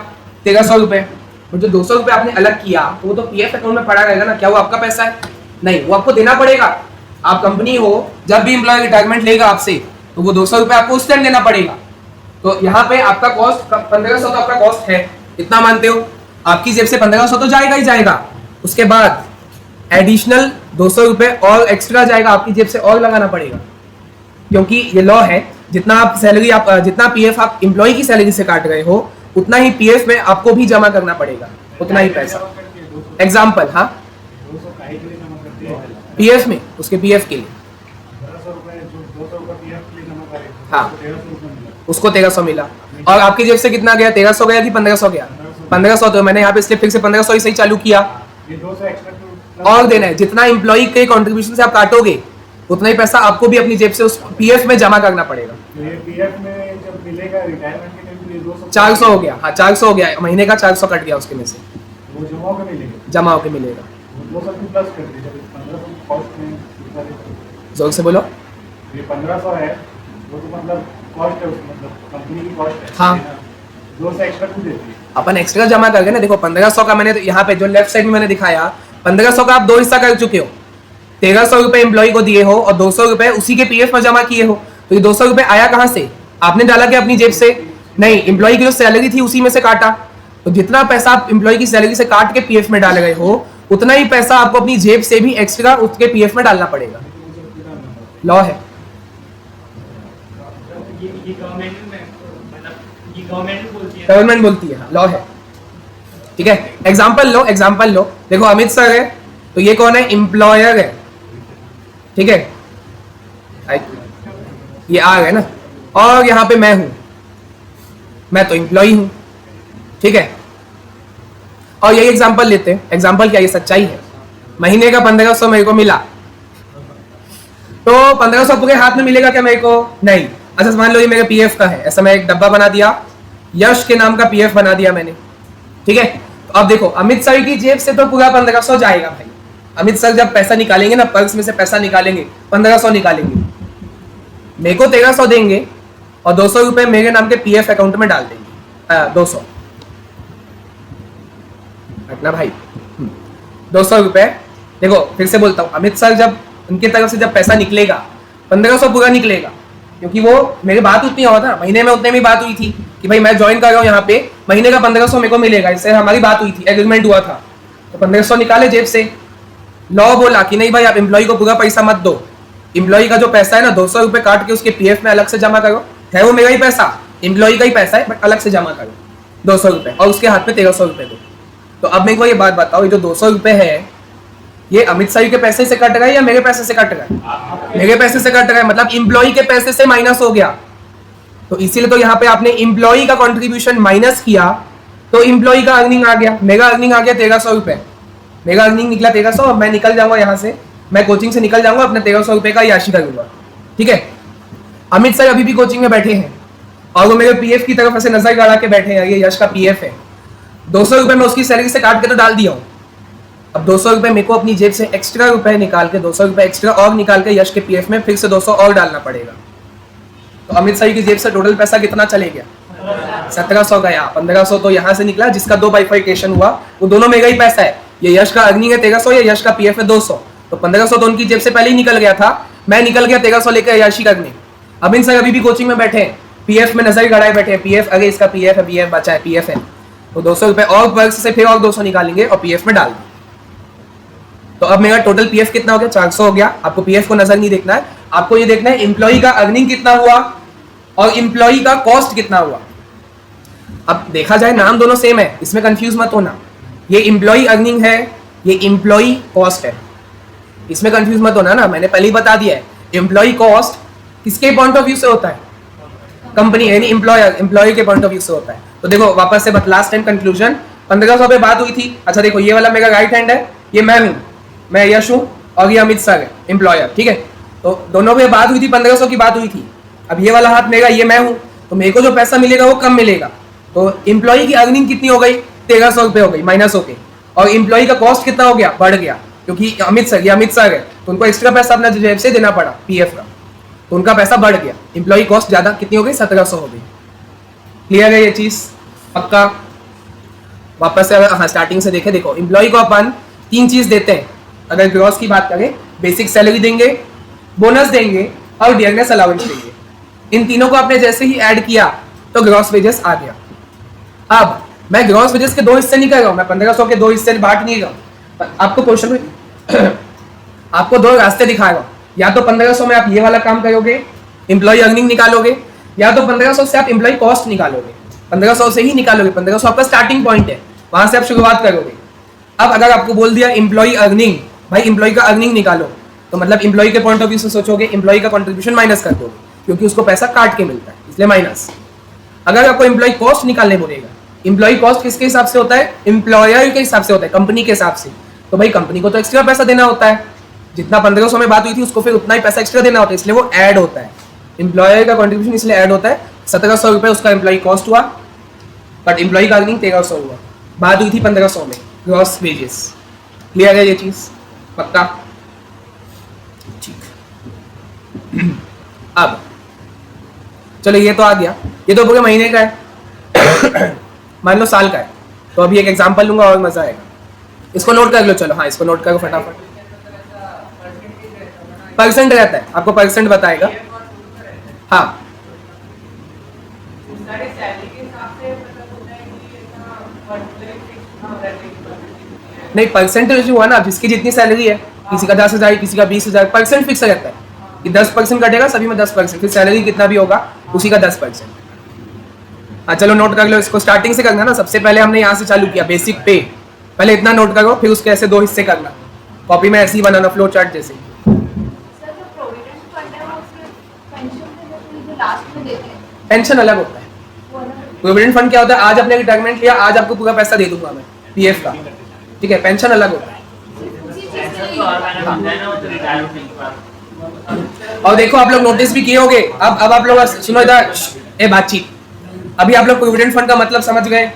Speaker 1: 1300 रुपए, और जो 200 रुपए आपने अलग किया तो वो तो पीएफ अकाउंट में पड़ा रहेगा ना। क्या वो आपका पैसा है, नहीं, वो आपको देना पड़ेगा। आप कंपनी हो, जब भी एम्प्लॉय रिटायरमेंट लेगा आपसे तो वो 200 रुपए आपको उस टाइम देना पड़ेगा। तो यहाँ पे आपका कॉस्ट 1500 तो आपका कॉस्ट है, इतना मानते हो, आपकी जेब से 1500 तो जाएगा ही जाएगा, उसके बाद एडिशनल 200 रुपए और एक्स्ट्रा जाएगा, आपकी जेब से और लगाना पड़ेगा, क्योंकि ये लॉ है जितना आप सैलरी आप जितना पीएफ आप एम्प्लॉय की सैलरी से काट रहे हो उतना ही पीएफ में आपको भी जमा करना पड़ेगा, उतना ही पैसा। एग्जाम्पल, हाँ पीएफ में, उसके पीएफ के लिए, हाँ उसको 1300 मिला और आपकी जेब से कितना गया, 1300 गया कि 1500 गया, 1500। तो मैंने यहाँ पे इसलिए फिर से 1500 ही सही चालू किया। और देना है, जितना एम्प्लॉय के कंट्रीब्यूशन से आप काटोगे उतना ही पैसा आपको भी अपनी जेब से उस पीएफ में जमा करना पड़ेगा।
Speaker 4: ये पीएफ में जब मिलेगा रिटायरमेंट के टाइम पे 200
Speaker 1: 400 हो गया, हाँ 400 हो गया, महीने का 400 कट गया उसके में से,
Speaker 4: वो जमा होकर मिलेगा,
Speaker 1: जमा होके मिलेगा।
Speaker 4: 200 की प्लस कर दीजिए, 1500 कॉस्ट में
Speaker 1: जोर से बोलो।
Speaker 4: ये 1500 है, वो तो मतलब कॉस्ट है, मतलब कंपनी की कॉस्ट है,
Speaker 1: हाँ
Speaker 4: 200 एक्स्ट्रा क्यों देती है?
Speaker 1: अपन एक्स्ट्रा जमा करके ना, देखो 1500 का मैंने यहाँ पे जो लेफ्ट साइड में मैंने दिखाया, 1500 का आप दो हिस्सा कर चुके हो, 1300 रुपए एम्प्लॉय को दिए हो और 200 रुपए उसी के पीएफ में जमा किए हो। तो ये 200 रुपए आया कहाँ से, आपने डाला क्या अपनी जेब से, नहीं, एम्प्लॉय की जो सैलरी थी उसी में से काटा। तो जितना पैसा आप एम्प्लॉय की सैलरी से काट के पीएफ में डाल रहे हो, उतना ही पैसा आपको अपनी जेब से भी एक्स्ट्रा उसके पीएफ में डालना पड़ेगा। लॉ है।
Speaker 3: ये गवर्नमेंट में मतलब ये गवर्नमेंट बोलती है,
Speaker 1: गवर्नमेंट बोलती है, लॉ है। ठीक है, एग्जाम्पल लो। देखो अमित सर है, तो ये कौन है? एम्प्लॉयर है। ठीक है, ये आ गए ना, और यहां पे मैं हूं, मैं तो एम्प्लॉय हूं। ठीक है, और यही एग्जाम्पल लेते हैं। एग्जाम्पल क्या? ये सच्चाई है। महीने का 1500 मेरे को मिला, तो 1500 पूरे हाथ में मिलेगा क्या मेरे को? नहीं। अच्छा मान लो ये मेरे पीएफ का है, ऐसा मैं एक डब्बा बना दिया, यश के नाम का पीएफ बना दिया मैंने। ठीक है, तो अब देखो अमित सर की जेब से तो पूरा 1500 जाएगा भाई। अमित सर जब पैसा निकालेंगे ना, पर्स में से पैसा निकालेंगे, 1500 निकालेंगे, मेरे को 1300 देंगे और 200 रुपए मेरे नाम के पीएफ अकाउंट में डाल देंगे। 200 रखना भाई, 200 रुपए। देखो फिर से बोलता हूँ, अमित सर जब उनकी तरफ से जब पैसा निकलेगा, 1500 पूरा निकलेगा, क्योंकि वो मेरी बात उतनी हुआ था, महीने में उतने में बात हुई थी कि भाई मैं ज्वाइन कर रहा हूँ यहाँ पे, महीने का 1500 मेरे को मिलेगा, इससे हमारी बात हुई थी, एग्रीमेंट हुआ था। तो 1500 निकाले जेब से। लॉ बोला कि नहीं भाई आप एम्प्लॉय को पूरा पैसा मत दो, एम्प्लॉय का जो पैसा है ना 200 रुपए काट के उसके पीएफ में अलग से जमा करो। है वो मेरा ही पैसा, एम्प्लॉय का ही पैसा है, बट अलग से जमा करो 200 रुपए, और उसके हाथ में 1300 रुपए दो। तो अब मेरे को ये बात बताओ, ये जो 200 रुपए है, ये अमित सर के पैसे से कट रहा है या मेरे पैसे से कट रहा है? मेरे पैसे से कट रहा है, मतलब एम्प्लॉय के पैसे से माइनस हो गया। तो इसीलिए तो यहाँ पे आपने एम्प्लॉय का कंट्रीब्यूशन माइनस किया, तो एम्प्लॉय का अर्निंग आ गया। मेरा अर्निंग आ गया 1300 रुपए, मेरा अर्निंग निकला 1300, और मैं निकल जाऊंगा यहाँ से, मैं कोचिंग से निकल जाऊंगा, अपने 1300 रुपए का याशी करूंगा। ठीक है, अमित सर अभी भी कोचिंग में बैठे हैं और वो मेरे पीएफ की तरफ ऐसे नजर गड़ा के बैठे हैं, ये यश का पीएफ है, 200 रुपए मैं उसकी सैलरी से काट के तो डाल दिया हूँ। अब 200 रुपए मेरे को अपनी जेब से एक्स्ट्रा रुपए निकाल के, 200 रुपए एक्स्ट्रा और निकाल के यश के पीएफ में फिर से 200 और डालना पड़ेगा। तो अमित सर की जेब से टोटल पैसा कितना चले गया? 1700 गया। 1500 तो यहाँ से निकला, जिसका 2 बाइफर्केशन हुआ, वो दोनों मेरा ही पैसा है। ये यश का अर्निंग है 1300, ये यश का पीएफ है 200, तो 1500 तो उनकी जेब से पहले ही निकल गया था, मैं निकल गया 1300 लेकर याशी करने। अमित सर अभी भी कोचिंग में बैठे हैं, पीएफ में नजर गड़ाए बैठे हैं, पीएफ अरे इसका पीएफ है, पीएफ बचा है, पीएफ है, तो 200 रुपए और पर्स से फिर और 200 निकालेंगे और पीएफ में डाल देंगे। तो अब मेरा टोटल पीएफ कितना हो गया? 400 हो गया। आपको पीएफ को नजर नहीं देखना है, आपको ये देखना है एम्प्लॉय का अर्निंग कितना हुआ और एम्प्लॉय का कॉस्ट कितना हुआ। अब देखा जाए नाम दोनों सेम है, इसमें कंफ्यूज मत होना, ये एम्प्लॉय अर्निंग है, ये एम्प्लॉय कॉस्ट है, इसमें कंफ्यूज मत होना ना, मैंने पहले ही बता दिया है। एम्प्लॉय कॉस्ट किसके पॉइंट ऑफ व्यू से होता है? कंपनी यानी एम्प्लॉय के पॉइंट ऑफ व्यू से होता है। तो देखो वापस से लास्ट टाइम कंक्लूजन, 1500 पे बात हुई थी। अच्छा देखो ये वाला मेरा राइट हैंड है, ये मैं हूँ, मैं यश हूँ, और ये अमित सर है एम्प्लॉयर। ठीक है, तो दोनों पे बात हुई थी, 1500 की बात हुई थी। अब ये वाला हाथ मेरा, ये मैं हूँ, तो मेरे को जो पैसा मिलेगा वो कम मिलेगा। तो एम्प्लॉय की अर्निंग कितनी हो गई? 1300 रुपए हो गई माइनस होके, और एम्प्लॉय का कॉस्ट कितना हो गया? बढ़ गया, क्योंकि अमित सर है, तो उनको एक्स्ट्रा पैसा अपना जेब से देना पड़ा पीएफ का, तो उनका पैसा बढ़ गया। एम्प्लॉय कॉस्ट ज्यादा कितनी हो गई? 1700 हो गई। क्लियर है ये चीज? पक्का? वापस से हाँ स्टार्टिंग से देखे, देखो एम्प्लॉय को अपन 3 चीज देते हैं। अगर ग्रॉस की बात करें, बेसिक सैलरी देंगे, बोनस देंगे और डियरनेस अलाउंस देंगे। इन तीनों को आपने जैसे ही ऐड किया तो ग्रॉस वेजेस आ गया। अब मैं ग्रॉस वेजेस के 2 हिस्से नहीं कर रहा हूं, मैं 1500 के 2 हिस्से बांट नहीं रहा हूं। आपको क्वेश्चन में आपको 2 रास्ते दिखाएगा, या तो 1500 में आप ये वाला काम करोगे, एम्प्लॉय अर्निंग निकालोगे, या तो 1500 से आप एम्प्लॉय कॉस्ट निकालोगे। 1500 से ही निकालोगे, 1500 आपका स्टार्टिंग पॉइंट है, वहां से आप शुरुआत करोगे। अब अगर आपको बोल दिया एम्प्लॉय अर्निंग, भाई एम्प्लॉय का अर्निंग निकालो, तो मतलब एम्प्लॉय के पॉइंट ऑफ व्यू से सोचोगे, एम्प्लॉय का कंट्रीब्यूशन माइनस कर दोगे, क्योंकि उसको पैसा काट के मिलता है, इसलिए माइनस। अगर आपको एम्प्लॉय कॉस्ट निकालने बोलेगा, एम्प्लॉय कॉस्ट किसके हिसाब से होता है? एम्प्लॉयर के हिसाब से होता है, कंपनी के हिसाब से। तो भाई कंपनी को तो एक्स्ट्रा पैसा देना होता है, जितना 1500 में बात हुई थी उसको फिर उतना ही पैसा एक्स्ट्रा देना होता है, इसलिए वो ऐड होता है। एम्प्लॉयर का कंट्रीब्यूशन इसलिए ऐड होता है। 1700 रुपए उसका एम्प्लॉय कॉस्ट हुआ, बट एम्प्लॉय का अर्निंग 1300 हुआ, बात हुई थी 1500 में ग्रॉस वेजेस। क्लियर है ये चीज? पक्का? ठीक। अब चलो ये तो आ गया, ये तो पूरे महीने का है। मान लो साल का है, तो अभी एक एग्जांपल लूंगा और मजा आएगा। इसको नोट कर लो, चलो हाँ इसको नोट करो फटाफट। परसेंट रहता है, आपको परसेंट बताएगा। हाँ नहीं, परसेंटेज हुआ ना, जिसकी जितनी सैलरी है, किसी का 10,000, किसी का 20,000, परसेंट फिक्स रहता है कि 10% कटेगा, सभी में 10%, फिर सैलरी कितना भी होगा उसी का 10%। हाँ चलो नोट कर लो इसको, स्टार्टिंग से करना ना। सबसे पहले हमने यहाँ से चालू किया बेसिक पे, पहले इतना नोट करो, फिर उसके ऐसे 2 हिस्से करना, कॉपी में ऐसे ही बनाना फ्लो चार्ट जैसे।
Speaker 5: सर जो प्रोविडेंट फंड है वो सिर्फ पेंशन के जो लास्ट में देते हैं
Speaker 1: पेंशन अलग होता है,
Speaker 5: वो अलग
Speaker 1: प्रोविडेंट फंड क्या होता है, आज आपने रिटायरमेंट लिया, आज आपको पूरा पैसा दे दूंगा मैं पीएफ का, ठीक है। पेंशन अलग होता है।
Speaker 5: उसी चीज के
Speaker 3: ऐसा
Speaker 5: लिए
Speaker 3: तो मैंने समझा ना, वो तो रिटायर होने के बाद।
Speaker 1: और देखो आप लोग नोटिस भी किए होंगे, अब आप लोग सुनो इधर, ए बातचीत, अभी आप लोग प्रोविडेंट फंड का मतलब समझ गए,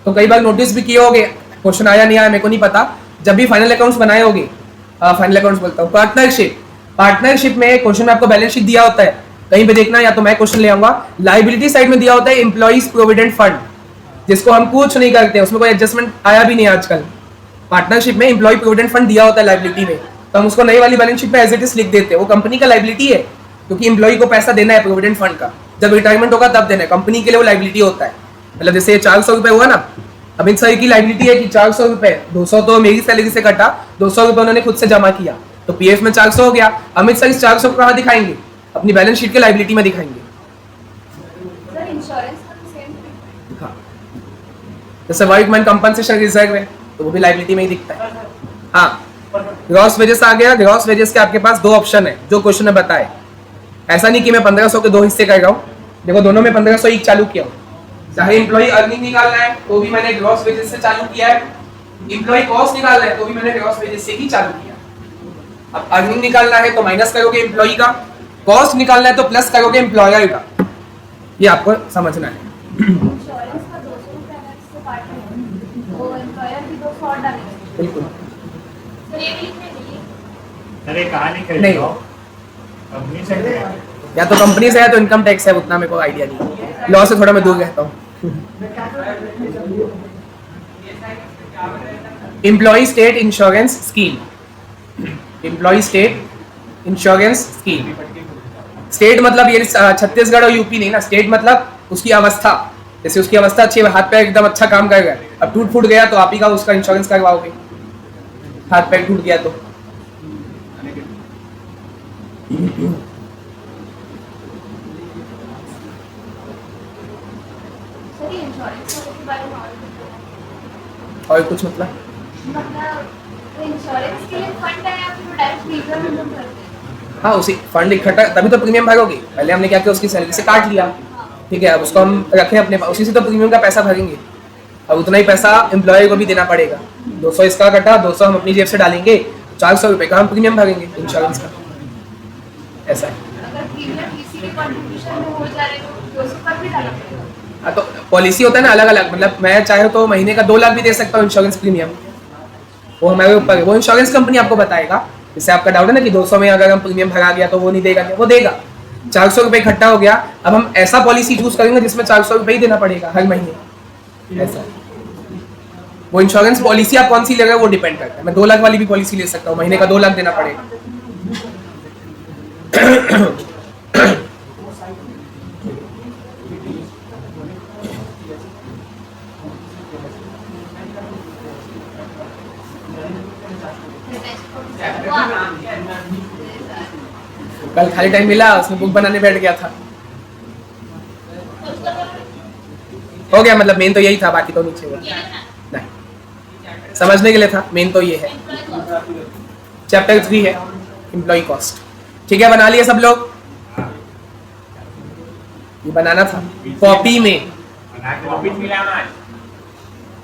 Speaker 1: तो कई बार नोटिस भी किए होंगे, क्वेश्चन आया नहीं आया मेरे को नहीं पता, जब भी फाइनल अकाउंट्स बनाए होंगे, फाइनल अकाउंट्स बोलता हूँ, पार्टनरशिप में क्वेश्चन में आपको बैलेंस शीट दिया होता है, कहीं पे देखना, या तो मैं क्वेश्चन ले आऊंगा, लाइबिलिटी साइड में दिया होता है एम्प्लॉइज प्रोविडेंट फंड, जिसको हम कुछ नहीं करते, उसमें कोई एडजस्टमेंट आया भी नहीं आजकल। पार्टनरशिप में एम्प्लॉय प्रोविडेंट फंड दिया होता है लाइबिलिटी में, तो हम उसको नई वाली बैलेंस शीट में एज इट इज लिख देते हैं, वो कंपनी का लाइबिलिटी है, क्योंकि एम्प्लॉय को पैसा देना है प्रोविडेंट फंड का, जब रिटायरमेंट होगा तब देना है, कंपनी के लिए वो लाइबिलिटी होता है। मतलब जैसे 400 रुपए हुआ ना, अमित सर की लाइबिलिटी है कि 400 रुपए, 200 तो मेरी सैलरी से कटा, 200 रुपए उन्होंने खुद से जमा किया, तो पीएफ में 400 हो गया। अमित सर इस 400 को कहाँ दिखाएंगे, अपनी बैलेंस शीट के लाइबिलिटी में दिखाएंगे।
Speaker 5: सर इंश्योरेंस का तो सेम
Speaker 1: हाँ, जैसे वर्कमैन कंपनसेशन रिजर्व है, तो वो भी लाइबिलिटी में ही दिखता है। हाँ, ग्रॉस वेजेस आ गया, ग्रॉस वेजेस के आपके पास 2 ऑप्शन है, जो क्वेश्चन में बताए। ऐसा नहीं कि मैं 1500 के 2 हिस्से कर रहा हूँ, देखो दोनों में 1500 एक चालू किया हूँ। चाहे एम्प्लॉय अर्निंग निकालना है तो भी मैंने ग्रॉस वेजेस से चालू किया है, एम्प्लॉय कॉस्ट निकालना है तो भी मैंने ग्रॉस वेजेस से ही चालू किया। अब अर्निंग निकालना है तो माइनस करोगे एम्प्लॉय का, कॉस्ट निकालना है तो प्लस करोगे एम्प्लॉयर का, ये आपको समझना है।
Speaker 5: इंश्योरेंस का 200 रुपए अलग से काट रहे वो एम्प्लॉयर भी 200 और डालेंगे।
Speaker 1: बिल्कुल
Speaker 5: सर ये भी लिखने नहीं
Speaker 4: अरे कहानी कर
Speaker 1: नहीं।
Speaker 4: कंपनी से है।
Speaker 1: या तो कंपनी से है तो इनकम टैक्स है, उतना मेरे को आइडिया नहीं, लॉ से थोड़ा मैं दूर रहता हूँ। Employee state insurance scheme, employee state insurance scheme, state मतलब ये छत्तीसगढ़ और यूपी नहीं ना, स्टेट मतलब उसकी अवस्था, जैसे उसकी अवस्था अच्छी है, हाथ पैर एकदम अच्छा काम कर रहा है, अब टूट फूट गया तो आप ही का उसका इंश्योरेंस करवाओगे, हाथ पैर टूट गया तो।
Speaker 5: सर ये इंश्योरेंस के बारे में और कुछ
Speaker 1: और कुछ मतलब
Speaker 5: मतलब इंश्योरेंस के लिए फंड है या फिर डायरेक्ट रिजर्व में करते हैं?
Speaker 1: हाँ, उसी फंड इकट्ठा, तभी तो प्रीमियम भरोगे। पहले हमने क्या किया, उसकी सैलरी से काट लिया, ठीक है, अब उसको हम रखें अपने पास, उसी से तो प्रीमियम का पैसा भरेंगे। अब उतना ही पैसा एम्प्लॉय को भी देना पड़ेगा, 200 इसका कटा, 200 हम अपनी जेब से डालेंगे, 400 रुपये का हम प्रीमियम भरेंगे इंश्योरेंस का, ऐसा है।
Speaker 5: अगर प्रीमियम किसी भी कंट्रीब्यूशन में हो जाए तो 200 पर भी डालना पड़ेगा।
Speaker 1: हाँ, तो पॉलिसी होता है ना अलग अलग, मतलब मैं चाहे तो महीने का 2 लाख भी दे सकता हूँ इंश्योरेंस प्रीमियम, वो हमारे ऊपर है, वो इंश्योरेंस कंपनी आपको बताएगा। जैसे आपका डाउट है ना कि 200 में अगर हम प्रीमियम भरा गया तो वो नहीं देगा, वो देगा। 400 रुपये इकट्ठा हो गया, अब हम ऐसा पॉलिसी चूज करेंगे जिसमें 400 रुपये ही देना पड़ेगा हर महीने, ऐसा। वो इंश्योरेंस पॉलिसी आप कौन सी ले रहे हो वो डिपेंड करता है। मैं 2 लाख वाली भी पॉलिसी ले सकता हूँ, महीने का 2 लाख देना पड़ेगा। कल खाली टाइम मिला, उसमें बुक बनाने बैठ गया था, हो गया। मतलब मेन तो यही था, बाकी तो नीचे हुआ नहीं, समझने के लिए था, मेन तो ये है। चैप्टर 3 है एम्प्लॉय कॉस्ट, ठीक है। बना लिए सब लोग, ये बनाना था कॉपी में,
Speaker 3: ऑफिस मिला ना आज,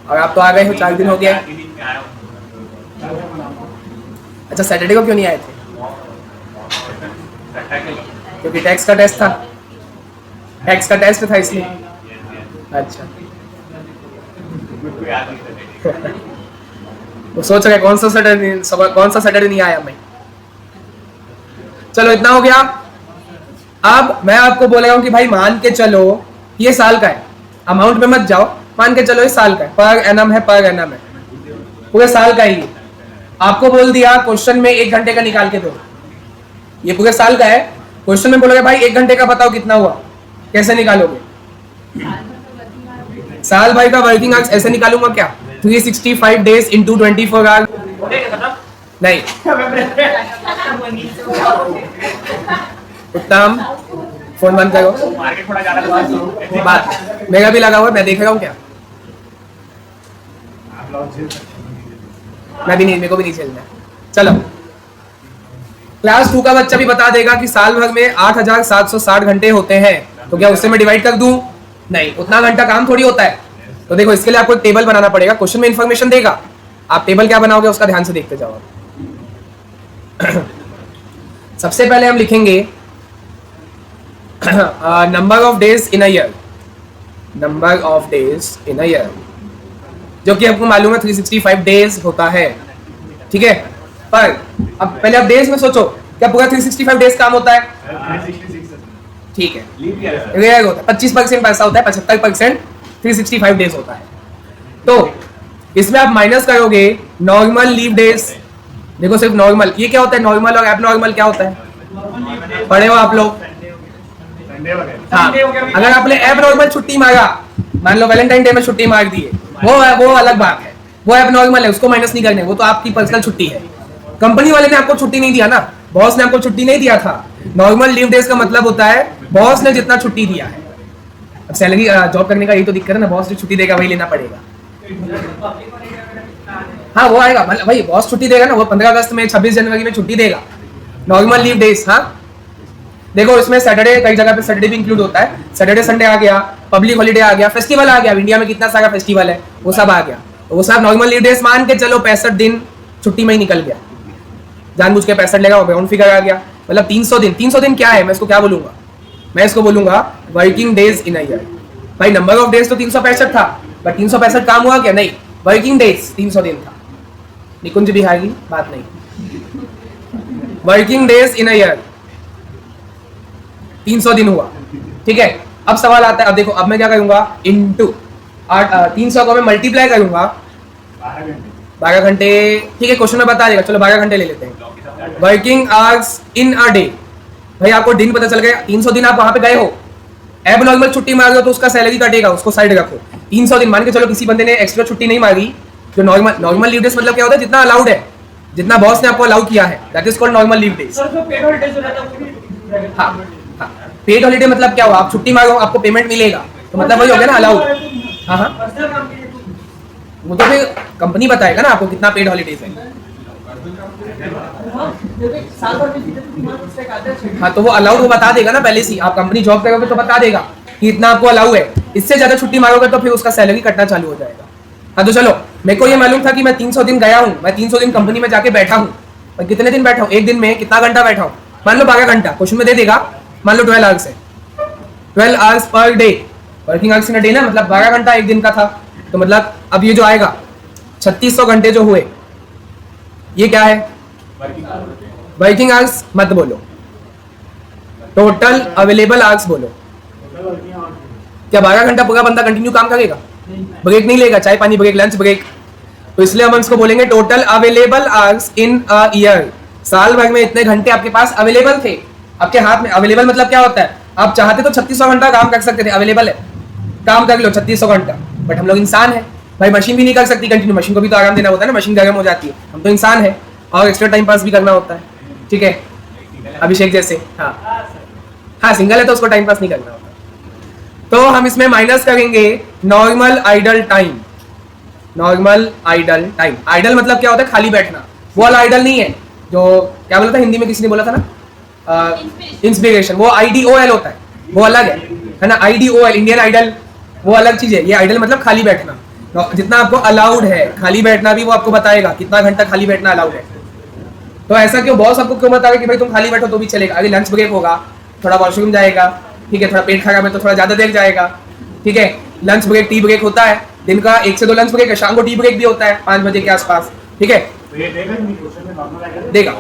Speaker 1: और आप तो आ गए हो, 4 दिन हो गया।
Speaker 3: 4 दिन में आया हूँ।
Speaker 1: अच्छा, सैटरडे को क्यों नहीं आए थे?
Speaker 3: सट्टा के लिए।
Speaker 1: क्योंकि टैक्स का टेस्ट था, टैक्स का टेस्ट था इसलिए। अच्छा,
Speaker 3: मुझको याद नहीं था।
Speaker 1: वो सोच रहे कौन सा सैटरडे नहीं आया मैं। चलो इतना हो गया। अब मैं आपको बोल रहा हूँ कि भाई मान के चलो ये साल का है, अमाउंट में मत जाओ, मान के चलो ये साल का है, पर एनम है, पर एनम है, पूरे साल का ही। आपको बोल दिया क्वेश्चन में 1 घंटे का निकाल के दो, ये पूरे साल का है, क्वेश्चन में बोलोगे भाई 1 घंटे का बताओ कितना हुआ, कैसे निकालोगे? साल भर का वर्किंग आवर्स ऐसे निकालूंगा क्या? 365 days into 24 hours.
Speaker 3: बोले क्या खत्म?
Speaker 1: नहीं, उत्तम फोन बंद करो।
Speaker 3: मार्केट थोड़ा ज्यादा बात करो।
Speaker 1: बात मेरा भी लगा हुआ है, मैं देख रहा हूँ क्या।
Speaker 4: आप लोग झेल सकते हैं।
Speaker 1: मैं भी नहीं, मेरे को भी नहीं झेलना है। चलो, क्लास 2 का बच्चा भी बता देगा कि साल भर में 8760 घंटे होते हैं, तो क्या उससे मैं डिवाइड कर दूं? नहीं, उतना घंटा काम थोड़ी होता है। तो देखो, इसके लिए आपको एक टेबल बनाना पड़ेगा। क्वेश्चन में इंफॉर्मेशन देगा, आप टेबल क्या बनाओगे उसका ध्यान से देखते जाओ। सबसे पहले हम लिखेंगे number of days in a year, number of days in a year, जो कि आपको मालूम है 365 डेज होता है, ठीक है। पर अब पहले आप डेज में सोचो, क्या पूरा 365 डेज काम होता है?
Speaker 4: 366
Speaker 1: ठीक है,
Speaker 4: लीव ईयर है।
Speaker 1: रेयर होता है, 25% ऐसा होता है, 75% 365 डेज होता है। तो इसमें आप माइनस करोगे नॉर्मल लीव डेज। देखो, सिर्फ नॉर्मल, ये क्या होता है? नॉर्मल और एबनॉर्मल क्या होता है? पढ़े हो आप लोग?
Speaker 4: संडे वगैरह।
Speaker 1: हाँ, अगर आपने एबनॉर्मल छुट्टी मांगा, मान लो वैलेंटाइन डे में छुट्टी मार दी है, वो अलग बात है, वो एबनॉर्मल है, उसको माइनस नहीं करने, वो तो आपकी पर्सनल छुट्टी है। कंपनी वाले ने आपको छुट्टी नहीं दिया ना, बॉस ने आपको छुट्टी नहीं दिया था। नॉर्मल लीव डेज का मतलब होता है बॉस ने जितना छुट्टी दिया है। अब सैलरी जॉब करने का यही तो दिक्कत है ना, बॉस जो छुट्टी देगा वही लेना पड़ेगा। हाँ, वो आएगा, मतलब भाई बॉस छुट्टी देगा ना, वो 15 अगस्त में, 26 जनवरी में छुट्टी देगा। नॉर्मल लीव डेज, हाँ देखो, इसमें सैटरडे, कई जगह पे सैटरडे भी इंक्लूड होता है। सैटरडे संडे आ गया, पब्लिक हॉलिडे आ गया, फेस्टिवल आ गया, इंडिया में कितना सारा फेस्टिवल है, वो सब आ गया। तो वो सब नॉर्मल लीव डेज मान के चलो, 65 दिन छुट्टी में ही निकल गया। जानबूझ के 65 लेगा, वो राउंड फिगर आ गया, मतलब 300 दिन। 300 दिन क्या है, मैं इसको क्या बोलूंगा? मैं इसको बोलूंगा working days in a year. भाई नंबर ऑफ डेज तो 365 था, बट 365 काम हुआ क्या? नहीं, वर्किंग डेज 300 दिन था। निकुंज भी हारी बात नहीं, working days in a year 300 दिन हुआ, ठीक है। अब सवाल आता है, अब देखो, अब मैं क्या करूंगा? इनटू 300 को मैं मल्टीप्लाई करूंगा 12 घंटे, ठीक है, क्वेश्चन में बता देगा, चलो 12 घंटे ले लेते हैं। Working hours in a day, भाई आपको दिन पता चल गया, 300 दिन आप वहां पे गए हो, एबनॉर्मल छुट्टी मार दो तो उसका सैलरी कटेगा, उसको साइड रखो। 300 दिन मान के चलो किसी बंदे ने एक्स्ट्रा छुट्टी नहीं मारी, जो नॉर्मल लीव डेज मतलब क्या होता है? जितना अलाउड है, जितना बॉस ने आपको अलाउ किया है, that is called normal leave days.
Speaker 2: Sir जो पेड हॉलिडेज हो जाता है वो भी
Speaker 1: हाँ, हाँ, पेड हॉलिडे मतलब क्या हुआ? आप छुट्टी मांगो, आपको पेमेंट मिलेगा, तो मतलब वही हो गया ना, अलाउड। हाँ हाँ,
Speaker 2: पर्सनल काम के लिए तो
Speaker 1: वो तो फिर कंपनी बताएगा ना आपको कितना पेड हॉलिडेज है।
Speaker 2: हाँ, जैसे साल भर में जितने भी मंथ से आते हैं
Speaker 1: हाँ, तो वो अलाउड वो बता देगा ना पहले से ही। आप कंपनी जॉब करोगे तो बता देगा कि इतना आपको अलाउ है, इससे ज्यादा छुट्टी मांगोगे तो फिर उसका सैलरी कटना चालू हो जाएगा। हाँ, तो चलो, मेरे को ये मालूम था कि मैं 300 दिन गया हूँ, मैं 300 दिन कंपनी में जाके बैठा हूँ। मैं कितने दिन बैठा हूँ? एक दिन में कितना घंटा बैठा हूँ? मान लो 12 घंटा, क्वेश्चन में दे देगा, मान लो 12 आवर्स है, 12 hours per day, working hours in a day ना, मतलब 12 घंटा एक दिन का था। तो मतलब अब ये जो आएगा 3600 घंटे जो हुए, ये क्या है? वर्किंग आवर्स मत बोलो, टोटल अवेलेबल आवर्स बोलो। क्या 12 घंटा पूरा बंदा कंटिन्यू काम करेगा? ब्रेक नहीं लेगा, चाय पानी ब्रेक, लंच ब्रेक। तो इसलिए हम इसको बोलेंगे total available hours in a year. साल भर में इतने घंटे आपके पास अवेलेबल थे, आपके हाथ में। अवेलेबल मतलब क्या होता है? आप चाहते तो 3600 घंटा काम कर सकते थे, अवेलेबल है, काम कर लो 3600 घंटा। बट हम लोग इंसान है भाई, मशीन भी नहीं कर सकती कंटिन्यू, मशीन को भी तो आराम देना होता है ना, मशीन गर्म हो जाती है। हम तो इंसान है और एक्स्ट्रा टाइम पास भी करना होता है, ठीक है, अभिषेक जैसे। हाँ हाँ, सिंगल है तो उसको टाइम पास नहीं करना होता। तो हम इसमें माइनस करेंगे normal idle time. Normal idle time, idle मतलब क्या होता है? खाली बैठना। वो वाला आइडल नहीं है जो, क्या बोला था हिंदी में, किसी ने बोला था ना, इंस्पिरेशन, वो IDOL होता है, वो अलग है ना। IDOL इंडियन आइडल वो अलग चीज है, ये आइडल मतलब खाली बैठना। जितना आपको अलाउड है खाली बैठना भी वो आपको बताएगा, कितना घंटा खाली बैठना अलाउड है। तो ऐसा क्यों बॉस आपको क्यों बताएगा कि भाई तुम खाली बैठो तो भी चलेगा? अगर लंच ब्रेक होगा, थोड़ा वॉशरूम जाएगा, ठीक है, थोड़ा पेट खराब है तो थोड़ा ज्यादा देर जाएगा, ठीक है। लंच ब्रेक, टी ब्रेक होता है, दिन का 1 से 2 लंच ब्रेक है, शाम को टी ब्रेक भी होता है 5 बजे के आसपास, ठीक है,
Speaker 4: तो ये देगा नहीं, क्वेश्चन में नॉर्मल आएगा।
Speaker 1: देगा।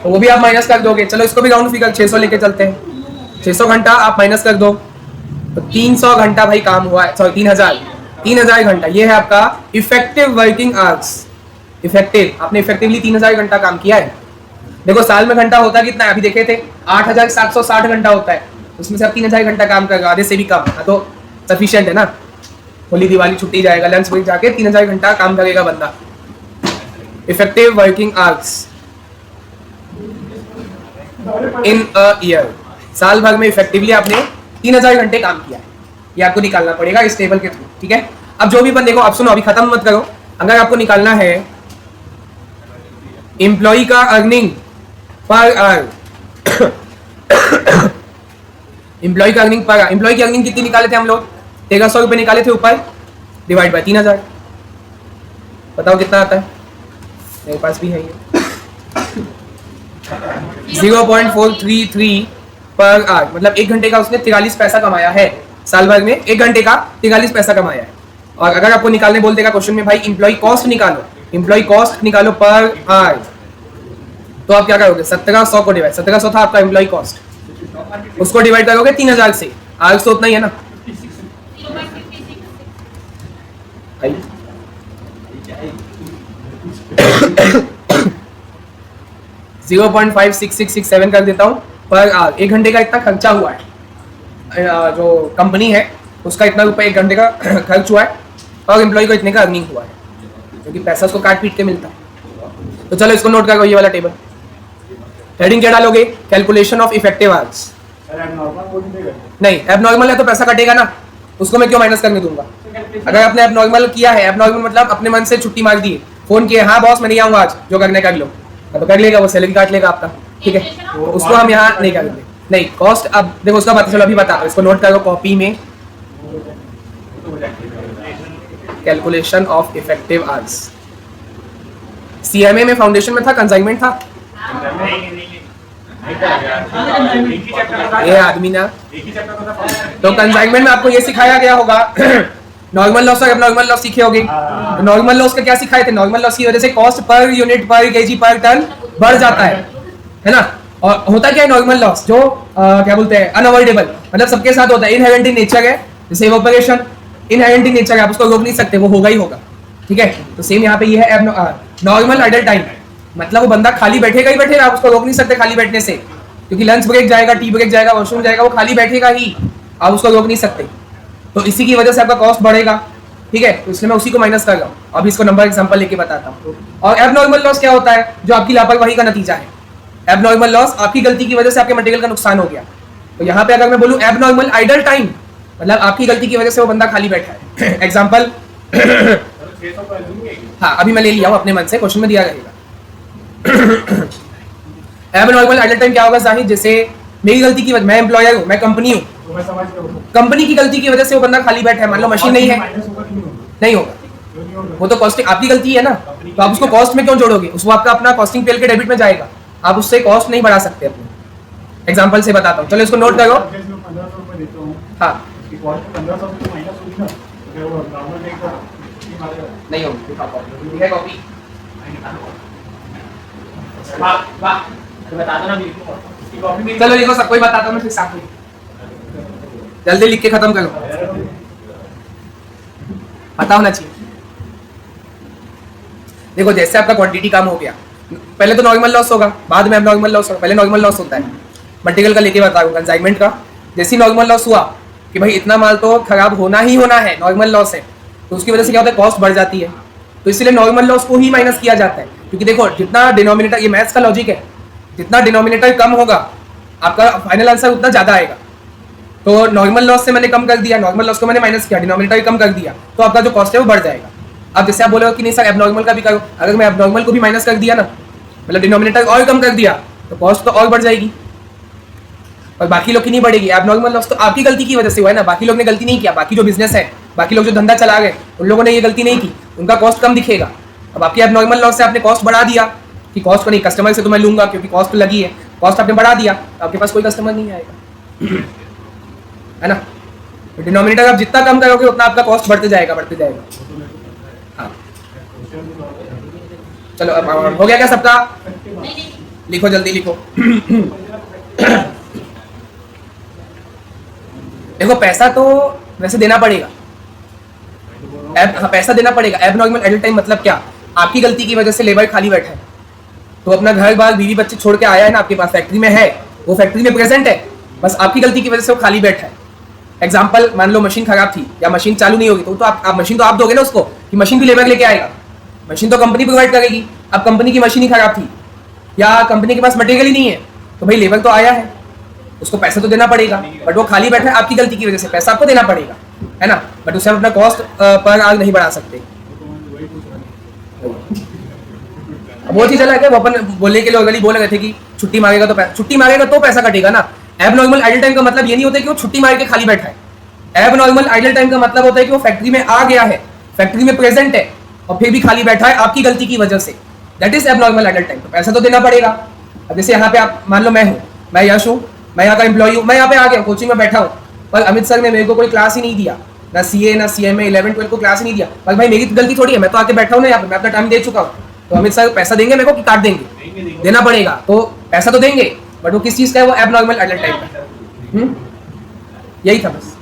Speaker 1: तो वो भी आप माइनस कर दोगे। चलो इसको भी राउंड फिगर 600 लेके चलते हैं। 600 घंटा आप माइनस कर दो तो 300 घंटा भाई काम हुआ है, सॉरी 3000 घंटा। ये है आपका इफेक्टिव वर्किंग आवर्स। इफेक्टिव, आपने इफेक्टिवली 3000 घंटा काम किया है। देखो साल में घंटा होता कितना है? अभी देखे थे 8760 घंटा होता है, उसमें से आप 3000 घंटा काम कर रहे हो, आधे से भी कम, तो सफिशिएंट है ना। होली दिवाली छुट्टी जाएगा, लंच ब्रेक जाके 3000 घंटा काम करेगा बंदा। Effective working hours in a year, साल भर में इफेक्टिवली आपने 3000 घंटे काम किया है, ये आपको निकालना पड़ेगा इस टेबल के थ्रू, ठीक है। अब जो भी बंदे को, अब सुनो अभी खत्म मत करो, अगर आपको निकालना है एम्प्लॉय का अर्निंग पर आवर, एम्प्लॉय का अर्निंग पर, एम्प्लॉय की अर्निंग कितनी निकाले थे हम लोग? 1300 रुपए निकाले थे ऊपर, डिवाइड बाय 3000, बताओ कितना आता है? मेरे पास भी है ये 0.433 पर आवर, मतलब 1 घंटे का उसने 43 पैसा कमाया है, साल भर में 1 घंटे का 43 पैसा कमाया है। और अगर आपको निकालने बोल देगा क्वेश्चन में भाई एम्प्लॉय कॉस्ट निकालो, एम्प्लॉय कॉस्ट निकालो पर आवर, तो आप क्या करोगे? 1700 को डिवाइड, 1700 था आपका एम्प्लॉय कॉस्ट, उसको डिवाइड करोगे 3000 से, आवर्स तो उतना ही है ना। 0.56667 कर देता हूँ पर आवर, 1 घंटे का इतना खर्चा हुआ है, जो कंपनी है उसका इतना रुपए 1 घंटे का खर्च हुआ है, और एम्प्लॉय को इतने का अर्निंग हुआ है, क्योंकि पैसा उसको काट पीट के मिलता है। तो चलो इसको नोट करो, ये वाला टेबल। हेडिंग क्या डालोगे? Calculation of effective hours. नहीं, एबनॉर्मल है तो पैसा कटेगा ना, उसको मैं क्यों माइनस करने दूंगा? अगर आपने एबनॉर्मल किया है, एबनॉर्मल मतलब अपने मन से छुट्टी मार दी, फोन किए, हाँ बॉस मैं नहीं आऊंगा आज, जो करने कर लो, तो कर लेगा, वो सैलरी काट लेगा आपका, ठीक है, उसको हम यहाँ नहीं करेंगे। नहीं, कॉस्ट अब देखो उसका पता, चलो अभी बता दो, इसको नोट करो कॉपी में, calculation of effective hours. CMA में फाउंडेशन में था, कंसाइनमेंट था, ये आदमी ना, तो कंसाइनमेंट में आपको ये सिखाया गया होगा नॉर्मल लॉस और एबनॉर्मल लॉस सीखे होगे। नॉर्मल लॉस का क्या सिखाए थे? नॉर्मल लॉस की वजह से कॉस्ट पर यूनिट पर केजी पर टन बढ़ जाता है ना। और होता क्या है नॉर्मल लॉस, जो क्या बोलते हैं, अनअवॉइडेबल, मतलब सबके साथ होता है, इनहेरेंट इन नेचर है, जैसे इवेपोरेशन इनहेरेंट इन नेचर है, आप उसको रोक नहीं सकते, वो होगा ही होगा, ठीक है। तो सेम यहाँ पे ये है नॉर्मल आइडल टाइम, मतलब वो बंदा खाली बैठेगा ही बैठेगा, आप उसको रोक नहीं सकते खाली बैठने से, क्योंकि लंच ब्रेक जाएगा, टी ब्रेक जाएगा, वॉशरूम जाएगा, वो खाली बैठेगा ही, आप उसको रोक नहीं सकते। तो इसी की वजह से आपका कॉस्ट बढ़ेगा, ठीक है, तो इसलिए मैं उसी को माइनस कर रहा हूँ। अभी इसको नंबर एग्जांपल लेके बताता हूँ। और एबनॉर्मल लॉस क्या होता है? जो आपकी लापरवाही का नतीजा है। एबनॉर्मल लॉस आपकी गलती की वजह से आपके मटेरियल का नुकसान हो गया। तो यहाँ पे अगर मैं बोलूँ एबनॉर्मल आइडल टाइम, मतलब आपकी गलती की वजह से वो बंदा खाली बैठा है। एग्जाम्पल हाँ अभी मैं ले लिया हूँ अपने मन से, क्वेश्चन में दिया रहेगा। एबनॉर्मल आइडल टाइम क्या होगा जाहिर, जैसे मेरी गलती की वजह, मैं एम्प्लॉयर हूँ, मैं कंपनी हूँ, कंपनी की गलती की वजह से वो बंदा खाली बैठा है, मान लो मशीन नहीं है, नहीं होगा, वो तो कॉस्टिंग आपकी गलती है ना, तो आप उसको कॉस्ट में क्यों जोड़ोगे? उसको आपका अपना कॉस्टिंग पेल के डेबिट में जाएगा, आप उससे कॉस्ट नहीं बढ़ा सकते अपने। एग्जांपल से बताता हूँ, चलो इसको नोट करो। हाँ नहीं होगी, कॉपी चलो लिखो, सब कोई बताता हूँ मैं, फिर साथ में जल्दी लिख के खत्म करो, पता होना चाहिए। देखो जैसे आपका क्वांटिटी कम हो गया, पहले तो नॉर्मल लॉस होगा, बाद में एबनॉर्मल लॉस होगा, पहले नॉर्मल लॉस होता है। मटेरियल का लेके बता रहा हूँ, कंसाइनमेंट का। जैसे ही नॉर्मल लॉस हुआ कि भाई इतना माल तो खराब होना ही होना है, नॉर्मल लॉस है, तो उसकी वजह से क्या होता है, कॉस्ट बढ़ जाती है। तो इसलिए नॉर्मल लॉस को ही माइनस किया जाता है, क्योंकि देखो जितना डिनोमिनेटर, ये मैथ्स का लॉजिक है, जितना डिनोमिनेटर कम होगा आपका फाइनल आंसर उतना ज्यादा आएगा। तो नॉर्मल लॉस से मैंने कम कर दिया, नॉर्मल लॉस को मैंने माइनस किया, डिनोमिनेटर कम कर दिया, तो आपका जो कॉस्ट है वो बढ़ जाएगा। अब जैसे आप बोलोगे कि नहीं सर एबनॉर्मल का भी करो, अगर मैं एबनॉर्मल को भी माइनस कर दिया ना, मतलब डिनोमिनेटर और कम कर दिया, तो कॉस्ट तो और बढ़ जाएगी, और बाकी लोग की नहीं बढ़ेगी। एबनॉर्मल लॉस तो आपकी गलती की वजह से हुआ है ना, बाकी लोग ने गलती नहीं किया, बाकी जो बिजनेस है, बाकी लोग जो धंधा चला गए, उन लोगों ने ये गलती नहीं की, उनका कॉस्ट कम दिखेगा। अब आपकी एबनॉर्मल लॉस से आपने कॉस्ट बढ़ा दिया, कि कॉस्ट को नहीं, कस्टमर से तो मैं लूंगा क्योंकि कॉस्ट लगी है, कॉस्ट आपने बढ़ा दिया, आपके पास कोई कस्टमर नहीं आएगा, है ना। तो डिनोमिनेटर आप जितना कम करोगे उतना आपका कॉस्ट बढ़ते जाएगा, बढ़ते जाएगा। हाँ चलो अब हो गया क्या सबका? लिखो जल्दी लिखो। देखो पैसा तो वैसे देना पड़ेगा, हाँ पैसा देना पड़ेगा। एबनॉर्मल आइडल टाइम मतलब क्या? आपकी गलती की वजह से लेबर खाली बैठा है, तो अपना घर बार बीवी बच्चे छोड़ के आया है ना, आपके पास फैक्ट्री में है, वो फैक्ट्री में प्रेजेंट है, बस आपकी गलती की वजह से वो खाली बैठा है, एग्जाम्पल मान लो मशीन खराब थी या मशीन चालू नहीं होगी, तो आप मशीन तो आप दोगे ना उसको, कि मशीन भी लेबर लेके आएगा? मशीन तो कंपनी प्रोवाइड करेगी। अब कंपनी की मशीन ही खराब थी या कंपनी के पास मटेरियल ही नहीं है, तो भाई लेबर तो आया है, उसको पैसा तो देना पड़ेगा, बट वो खाली बैठा है आपकी गलती की वजह से, पैसा आपको देना पड़ेगा, है ना? बट उससे आप अपना कॉस्ट पर आवर नहीं बढ़ा सकते। अब वो चीज अलग है, वो अपन बोलने के लिए ऑलरेडी बोल रहे थे कि छुट्टी मांगेगा तो पैसा कटेगा ना। एब नॉर्मल आइडल टाइम का मतलब ये नहीं होता कि वो छुट्टी मार के खाली बैठा है। एब नॉर्मल आइडल टाइम का मतलब होता है कि वो फैक्ट्री में आ गया है, फैक्ट्री में प्रेजेंट है और फिर भी खाली बैठा है आपकी गलती की वजह से, दैट इज एब नॉर्मल आइडल टाइम। तो पैसा तो देना पड़ेगा। अब जैसे यहाँ पे आप मान लो मैं यश हूँ, मैं यहाँ का एम्प्लॉय हूँ, मैं यहाँ पे आ गया कोचिंग में बैठा हूँ, पर अमित सर ने मेरे को कोई क्लास ही नहीं दिया, ना सीए ना सीएमए 11-12 को क्लास ही नहीं दिया, पर भाई मेरी गलती थोड़ी है, मैं तो आके बैठा हूँ ना यहाँ पे, मैं अपना टाइम दे चुका हूँ। तो अमित सर पैसा देंगे मेरे को कि काट देंगे? देना पड़ेगा। तो पैसा तो देंगे, बट वो किस चीज का है? वो एब नॉर्मल आइडल टाइम का। यही था बस।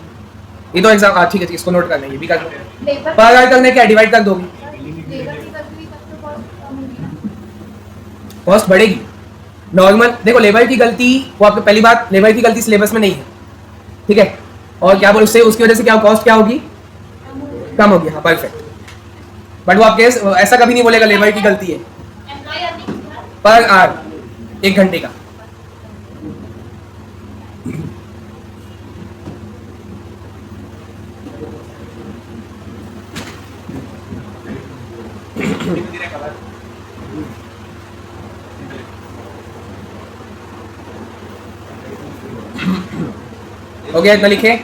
Speaker 1: ये तो एग्जाम, ठीक है, इसको नोट करना है, ये भी कर दो।
Speaker 5: लेबर
Speaker 1: पर अगर करने क्या डिवाइड कर दोगी,
Speaker 5: लेबर की गलती तब तो कॉस्ट कम होगी ना।
Speaker 1: कॉस्ट बढ़ेगी। नॉर्मल देखो, लेबर की गलती, वो आपको पहली बात, लेबर की गलती सिलेबस में नहीं है, ठीक है? और क्या बोल, उससे उसकी वजह से क्या कॉस्ट क्या होगी? कम होगी। हाँ परफेक्ट। बट वो आपके ऐसा कभी नहीं बोलेगा लेबर की गलती है।
Speaker 5: एम्प्लॉय अर्निंग
Speaker 1: पर आवर 1 घंटे का। हो गया इतना लिखे?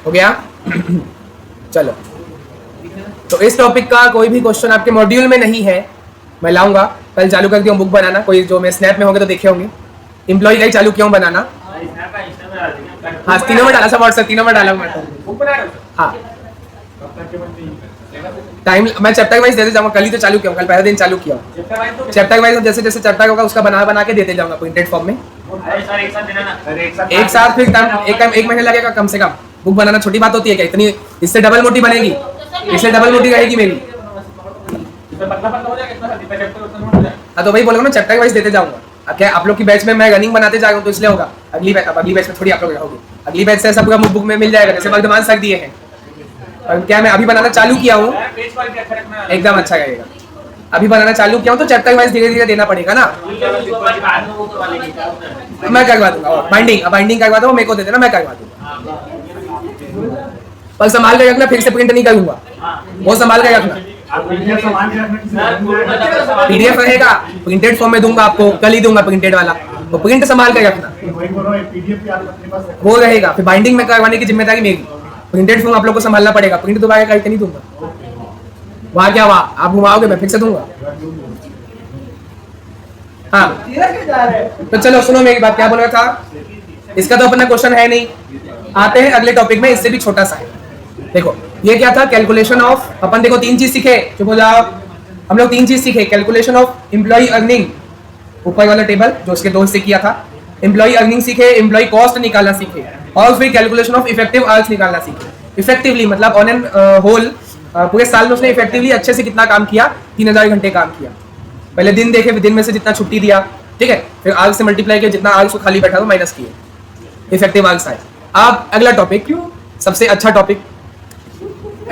Speaker 1: हो गया? चलो, तो इस टॉपिक का कोई भी क्वेश्चन आपके मॉड्यूल में नहीं है, मैं लाऊंगा कल। चालू कर दिया बुक बनाना, कोई जो मैं स्नैप में होंगे तो देखे होंगे। एम्प्लॉय का ही चालू किया हूँ बनाना। हाँ तीनों में डाला, सब व्हाट्सएप तीनों में डाला। हाँ टाइम मैं चैप्टर वाइज देते जाऊंगा, कल ही तो चालू किया हूँ, कल पहले दिन चालू किया हूँ। चैप्टर वाइज जैसे जैसे चैप्टर होगा उसका बना के देते जाऊंगा प्रिंटेड फॉर्म में। एक साथ फिर एक महीने लगेगा कम से कम। बुक बनाना छोटी बात होती है क्या? इतनी, इससे डबल मोटी बनेगी, इससे डबल मोटी रहेगी मेरी। हाँ तो वही बोलूंगा, मैं चैप्टर वाइज देते जाऊंगा। अब क्या आप लोग की बैच में मैं रनिंग बनाते जा रहा हूँ तो इसलिए होगा। अगली बैच में थोड़ी आप लोग रहोगे, अगली बैच से ऐसा पूरा बुक में मिल जाएगा, जैसे वर्धमान सर दिए हैं। और क्या मैं अभी बनाना चालू किया हूँ, एकदम अच्छा रहेगा। अभी बनाना चालू किया हूँ तो चैप्टर वाइज धीरे धीरे देना पड़ेगा ना। मैं करवा दूंगा बाइंडिंग करवा दूंगा, मेरे को दे देना, मैं करवा दूंगा। पर संभाल के रखना, फिर से प्रिंट नहीं करूंगा, वो संभाल के रखना। पीडीएफ रहेगा, प्रिंटेड फॉर्म में दूंगा आपको, कल ही दूंगा प्रिंटेड वाला, तो प्रिंट संभाल के रखना, वो रहेगा। फिर बाइंडिंग में करवाने की जिम्मेदारी मेरी। प्रिंटेड फॉर्म आप लोग को संभालना पड़ेगा, प्रिंट दोबारा करके नहीं दूंगा। वहाँ क्या वहाँ आप घुमाओगे, मैं फिर से दूंगा। हाँ तो चलो सुनो मेरी बात, क्या बोल रहा था? इसका तो अपना क्वेश्चन है नहीं, आते हैं अगले टॉपिक में, इससे भी छोटा सा है। देखो ये क्या था, कैलकुलेशन ऑफ, अपन देखो 3 चीज सीखे, चुप हो जाओ। हम लोग 3 चीज सीखे, कैलकुलेशन ऑफ एम्प्लॉय अर्निंग, ऊपर वाला टेबल जो उसके दोस्त से किया था। एम्प्लॉय अर्निंग सीखे, एम्प्लॉय कॉस्ट निकालना सीखे, और फिर कैलकुलेशन ऑफ इफेक्टिव आवर्स निकालना सीखे। इफेक्टिवली मतलब ऑन एन होल पूरे साल में उसने इफेक्टिवली अच्छे से कितना काम किया, 3000 घंटे काम किया। पहले दिन देखे, दिन में से जितना छुट्टी दिया, ठीक है, फिर आवर्स से मल्टीप्लाई किया, जितना आवर्स को खाली बैठा था माइनस किए, इफेक्टिव आवर्स आए। अब अगला टॉपिक, सबसे अच्छा टॉपिक,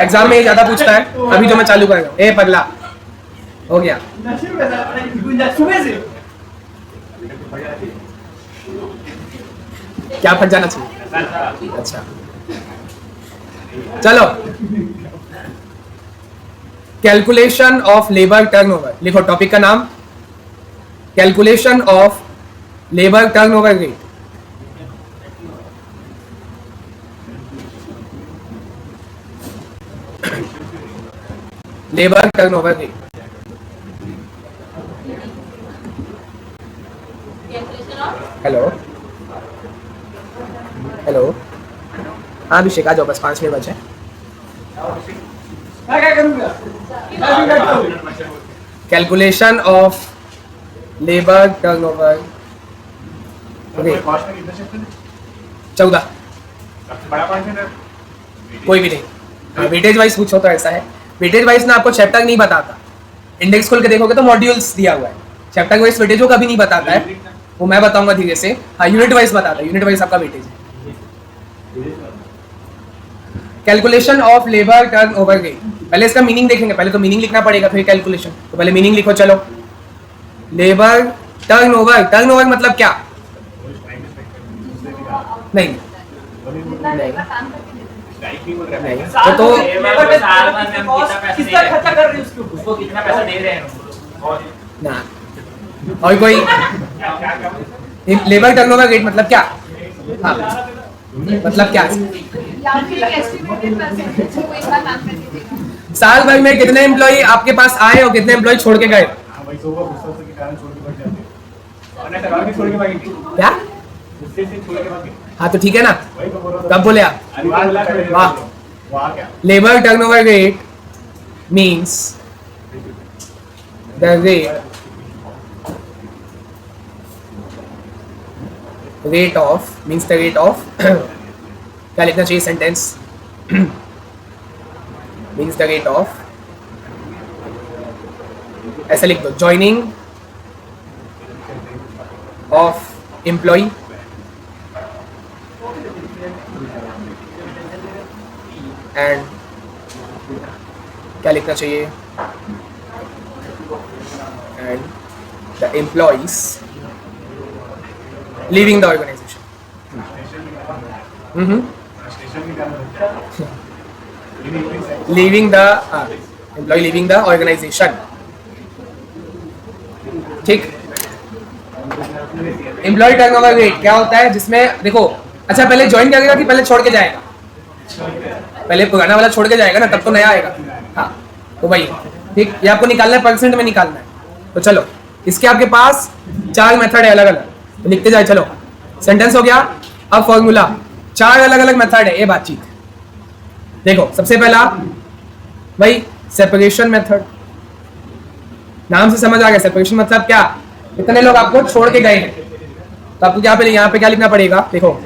Speaker 1: एग्जाम में ये ज्यादा पूछता है, अभी जो मैं चालू करेगा। ए पगला, हो गया क्या फट जाना चाहिए? अच्छा चलो, कैलकुलेशन ऑफ लेबर टर्नओवर, लिखो टॉपिक का नाम, calculation of labour turnover rate. Labour turnover rate, hello हाँ अभिषेक आ जाओ, बस 5 मिनट बचे।
Speaker 2: मैं क्या करूँगा? मैं भी बैठा हूँ।
Speaker 1: Calculation of labour turnover rate
Speaker 4: cost में कितने शिफ्ट है?
Speaker 1: 14।
Speaker 4: सबसे बड़ा फंक्शन है
Speaker 1: कोई भी नहीं, वेटेज वाइज पूछो तो ऐसा है। वेटेज वाइज ना आपको चैप्टर नहीं बताता, इंडेक्स खोल के देखोगे तो मॉड्यूल्स दिया हुआ है। चैप्टर वाइज वेटेज वो कभी नहीं बताता है, वो मैं बताऊंगा धीरे से। हाँ यूनिट वाइज बताता है, यूनिट वाइज आपका वेटेज है। Calculation of labour turn over rate, पहले इसका मीनिंग देखेंगे, पहले तो मीनिंग लिखना पड़ेगा फिर कैलकुलेशन। तो पहले मीनिंग लिखो चलो। लेबर टर्न ओवर मतलब क्या? नहीं
Speaker 5: जितना लेबर काम करके देते
Speaker 1: नहीं
Speaker 2: साल
Speaker 1: तो
Speaker 2: भर में लेबर में
Speaker 3: साल भर में हम
Speaker 2: cost
Speaker 3: कितना पैसा दे
Speaker 2: कितना
Speaker 3: रहे हैं?
Speaker 2: खर्चा कर रहे हैं उसके ऊपर?
Speaker 3: उसको कितना पैसा दे रहे हैं हम लोग?
Speaker 1: ना और कोई लेबर टर्नओवर रेट मतलब क्या? हाँ मतलब क्या?
Speaker 5: या फिर एक एस्टिमेटेड परसेंटेज जो एक बार काम करके देगा।
Speaker 1: साल भर में कितने एम्प्लॉय आपके पास आए और कितने एम्प्लॉय छोड़ के गए?
Speaker 4: हाँ वही तो होगा, गुस्सा के कारण छोड़ के बैठ जाते हैं। और नहीं करवा के छोड़ के भागी थी,
Speaker 1: क्या?
Speaker 4: गुस्से से छोड़ के भागे।
Speaker 1: हाँ तो ठीक है ना,
Speaker 4: वही तो बोल रहा था।
Speaker 1: कब बोले आप? वाह।
Speaker 4: वाह क्या?
Speaker 1: Labour turnover rate means the rate of क्या लिखना चाहिए sentence? Means the rate of, ऐसा लिख दो, ज्वाइनिंग ऑफ एम्प्लॉय एंड क्या लिखना चाहिए? And the employees leaving the organisation.
Speaker 4: Station में क्या होता है?
Speaker 1: Leaving the employee leaving the organisation. ठीक, एम्प्लॉय टर्नओवर रेट क्या होता है? जिसमें देखो, अच्छा पहले ज्वाइन करेगा कि पहले छोड़ के जाएगा? पहले पुराना वाला छोड़ के जाएगा ना, तब तो नया आएगा। हाँ तो भाई ठीक, ये आपको निकालना है, परसेंट में निकालना है। तो चलो, इसके आपके पास 4 मेथड है अलग अलग, तो लिखते जाए। चलो सेंटेंस हो गया, अब फॉर्मूला। 4 अलग अलग मेथड है ये बातचीत। देखो सबसे पहला भाई सेपरेशन मेथड, नाम से समझ आ गया। सेपरेशन मतलब क्या? कितने लोग आपको छोड़ के गए हैं, तो आपको क्या पहले यहाँ पे क्या लिखना पड़ेगा? देखो,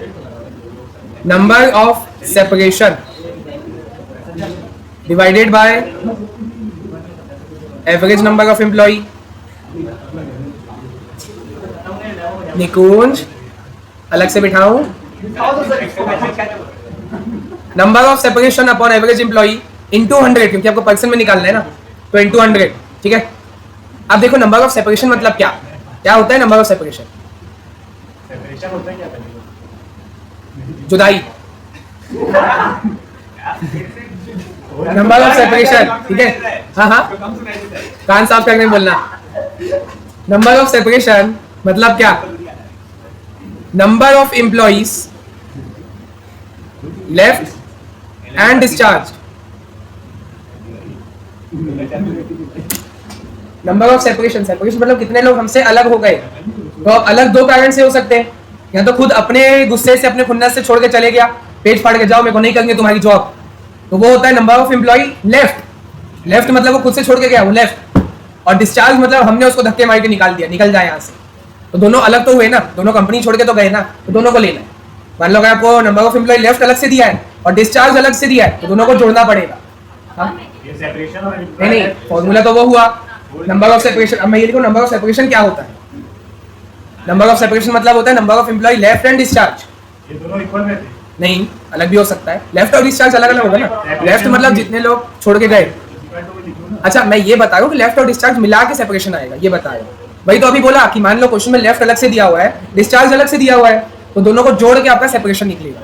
Speaker 1: number of separation divided by average number of employ. Nikunj अलग से बिठाऊं? Number of separation upon average employ into 100, क्योंकि आपको परसेंट में निकालना है ना, तो इनटू 100। ठीक है, अब देखो नंबर ऑफ सेपरेशन मतलब क्या? क्या होता है नंबर ऑफ सेपरेशन?
Speaker 4: सेपरेशन होता है क्या पहले?
Speaker 1: जुदाई, नंबर ऑफ सेपरेशन। ठीक है, हाँ हाँ कान साफ करके बोलना। नंबर ऑफ सेपरेशन मतलब क्या? Number of employees left and discharge. Number of separation मतलब कितने लोग हमसे अलग हो गए। तो अब अलग 2 कारण से हो सकते हैं, या तो खुद अपने गुस्से से, अपने खुन्नस से छोड़ के चले गया, पेट फाड़ के जाओ मेरे को नहीं करेंगे तुम्हारी जॉब, तो वो होता है नंबर ऑफ एम्प्लॉय लेफ्ट मतलब वो खुद से छोड़ के गया, वो लेफ्ट। और डिस्चार्ज मतलब हमने उसको धक्के मार के निकाल दिया, निकल जाए यहाँ से। तो दोनों अलग तो हुए ना, दोनों कंपनी छोड़ के तो गए ना, तो दोनों को लेना है। मान लो अगर आपको नंबर ऑफ एम्प्लॉय लेफ्ट अलग से दिया है और डिस्चार्ज अलग से दिया है, तो दोनों को जोड़ना पड़ेगा। हाँ
Speaker 4: ये सेपरेशन और
Speaker 1: नहीं, फॉर्मूला तो वो हुआ नंबर ऑफ सेपरेशन। अब मैं ये लिखूं, नंबर ऑफ सेपरेशन क्या होता है? नंबर ऑफ सेपरेशन मतलब होता है number of employee left and discharge.
Speaker 4: ये दोनों इक्वल में थे।
Speaker 1: नहीं, अलग भी हो सकता है, लेफ्ट और डिस्चार्ज अलग अलग होगा ना। लेफ्ट मतलब जितने लोग छोड़ के गए। अच्छा मैं ये बता रहा हूँ कि लेफ्ट और डिस्चार्ज मिला के सेपरेशन आएगा, ये बता रहा हूँ। भाई तो अभी बोला कि मान लो क्वेश्चन में लेफ्ट अलग से दिया हुआ है, डिस्चार्ज अलग से दिया हुआ है, तो दोनों को जोड़ के आपका सेपरेशन निकलेगा।